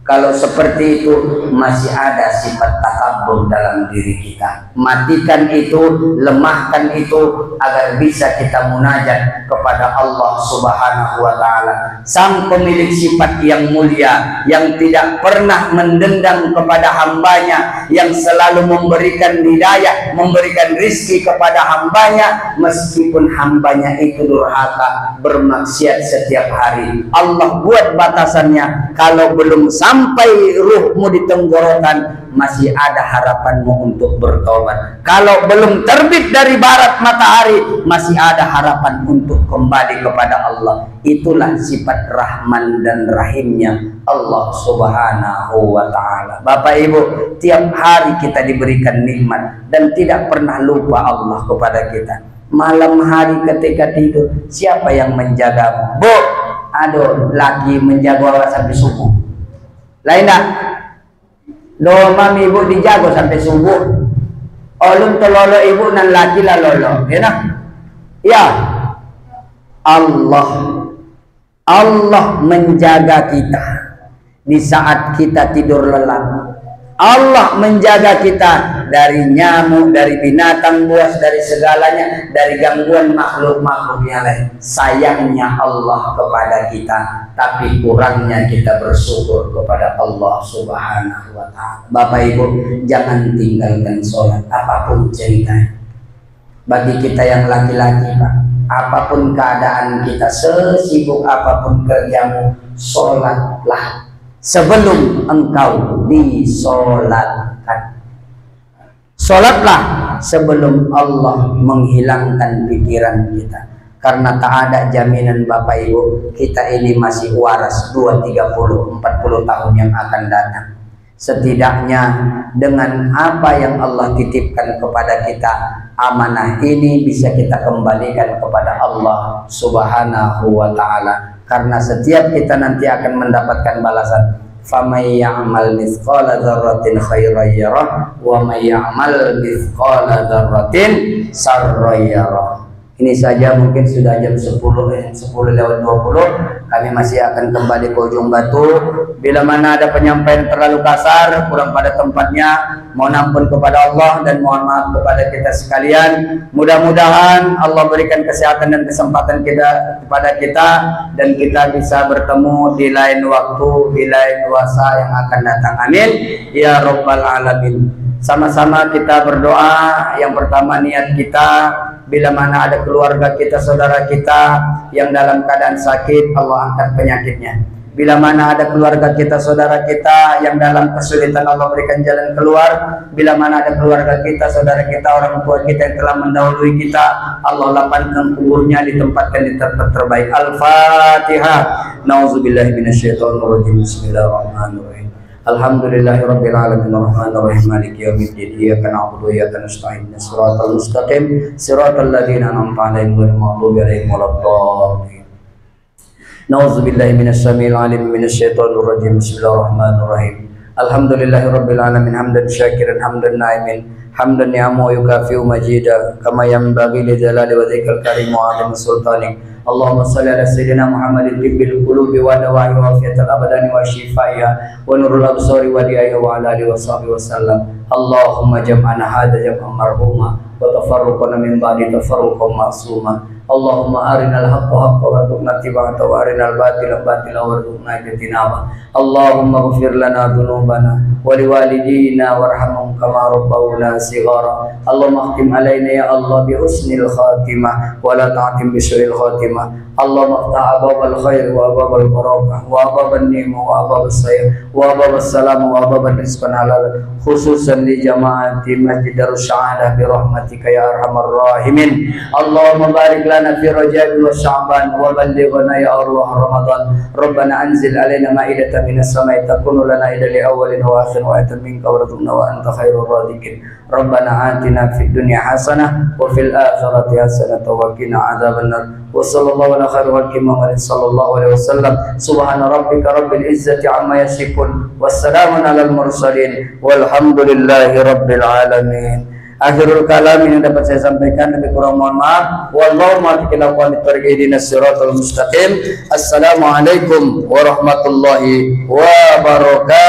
Kalau seperti itu masih ada sifat takabur dalam diri kita. Matikan itu, lemahkan itu agar bisa kita munajat kepada Allah Subhanahu wa Ta'ala. Sang pemilik sifat yang mulia, yang tidak pernah mendendam kepada hambanya, yang selalu memberikan hidayah, memberikan rizki kepada hambanya, meskipun hambanya itu durhaka, bermaksiat setiap hari. Allah buat batasannya, kalau belum sampai ruhmu di tenggorokan, masih ada harapanmu untuk bertobat. Kalau belum terbit dari barat matahari, masih ada harapan untuk kembali kepada Allah. Itulah sifat Rahman dan Rahimnya Allah Subhanahu wa Ta'ala. Bapak Ibu, tiap hari kita diberikan nikmat dan tidak pernah lupa Allah kepada kita. Malam hari ketika tidur, siapa yang menjagamu? Bu, aduh, lagi menjaga sampai subuh. Lain tak? Lo mami ibu dijago sampai subuh. Olum telolo ibu nan laki lah lolo. Ya nak? Ya. Allah menjaga kita di saat kita tidur lelap. Allah menjaga kita dari nyamuk, dari binatang buas, dari segalanya, dari gangguan makhluk-makhluk yang lain. Sayangnya Allah kepada kita, tapi kurangnya kita bersyukur kepada Allah Subhanahu wa Ta'ala. Bapak Ibu, jangan tinggalkan sholat apapun ceritanya. Bagi kita yang laki-laki, Pak, apapun keadaan kita, sesibuk apapun kerjamu, sholatlah sebelum engkau disolatkan. Sholatlah sebelum Allah menghilangkan pikiran kita. Karena tak ada jaminan Bapak Ibu, kita ini masih waras 20, 30, 40 tahun yang akan datang. Setidaknya dengan apa yang Allah titipkan kepada kita, amanah ini bisa kita kembalikan kepada Allah Subhanahu wa Ta'ala. Karena setiap kita nanti akan mendapatkan balasan. Famay ya'mal mithqala dzarratin khairan yarah wa may ya'mal mithqala dzarratin sarran yarah. Ini saja, mungkin sudah jam 10 lewat 20. Kami masih akan kembali ke ujung batu. Bila mana ada penyampaian terlalu kasar, kurang pada tempatnya, mohon ampun kepada Allah dan mohon maaf kepada kita sekalian. Mudah-mudahan Allah berikan kesehatan dan kesempatan kepada kita, dan kita bisa bertemu di lain waktu, di lain puasa yang akan datang. Amin ya rabbal alamin. Sama-sama kita berdoa. Yang pertama, niat kita, bila mana ada keluarga kita, saudara kita yang dalam keadaan sakit, Allah angkat penyakitnya. Bila mana ada keluarga kita, saudara kita yang dalam kesulitan, Allah berikan jalan keluar. Bila mana ada keluarga kita, saudara kita, orang tua kita yang telah mendahului kita, Allah lapangkan kuburnya, ditempatkan di tempat terbaik. Al-Fatihah. Nauzubillahi minasyaitonirrajim. Bismillahirrahmanirrahim. Alhamdulillahirabbil alamin arrahmanir rahim maliki yaumiddin iyyaka na'budu wa iyyaka nasta'in shiratal mustaqim shiratal ladzina an'amta 'alaihim ghairil maghdubi 'alaihim waladdallin. Nauzubillahi minasyaitonir alim minasyaitonir rajim. Bismillahirrahmanirrahim. Alhamdulillahirabbil alamin hamdan syakiran hamdan na'imin hamdan ni'amu yukafi'u majida kama yanbaghi li jalali wajhikal karim wa 'azimi sultanik. Allahumma salli ala sayyidina Muhammadin tibbil qulubi wa dawa'i wa afiyatal abdani wa shifaiha wa nurul absari wa diaiha wa ala alihi wa sahbihi wa sallam. Allahumma jam'ana hadha jam'an marhuma wa tafarruqana min ba'di tafarruqan ma'suma. Allahumma arinal haqqa haqqan warzuqna ittiba'ahu wa arinal batila batila warzuqna ijtinaba. Allahumma ighfir lana dhunubana wa liwalidina warhamhum kama rabbawna shighara. Allahumma khtim alaina ya Allah bi husnil khatimah wa la ta'tim bi su'il khatimah. Allahumma iftah abwabal khair wa abwabal barakah wa abwabal ni'mah wa abwabas sayr wa abwabas salam wa abwabal rizqan halal, khususan li jamaati Masjid Darussahadah bi rahmatika ya arhamar rahimin. Allahumma barik lana fi Rajab wa Sya'ban wa ballighna ya Allah Ramadan. Rabbana anzil alaina ma'idatan minas sama'i takunu lana idan li awwalin wa akhirin wa ayatan minka warzuqna wa anta khairur raziqin. Rabbana atina fid dunya hasanah wa fil akhirati hasanah wa qina adzabannar. Wa sallallahu ala khairil khalqi Muhammadin sallallahu alaihi wasallam. Subhana rabbika rabbil izzati amma yasifun wassalamun alal mursalin walhamdulillahi rabbil alamin. Akhirul kalam yang dapat saya sampaikan, lebih kurang mohon maaf. Wallahu muwaffiq ila aqwamit thoriq ihdinas siratal mustaqim. Assalamualaikum warahmatullahi wabarakatuh.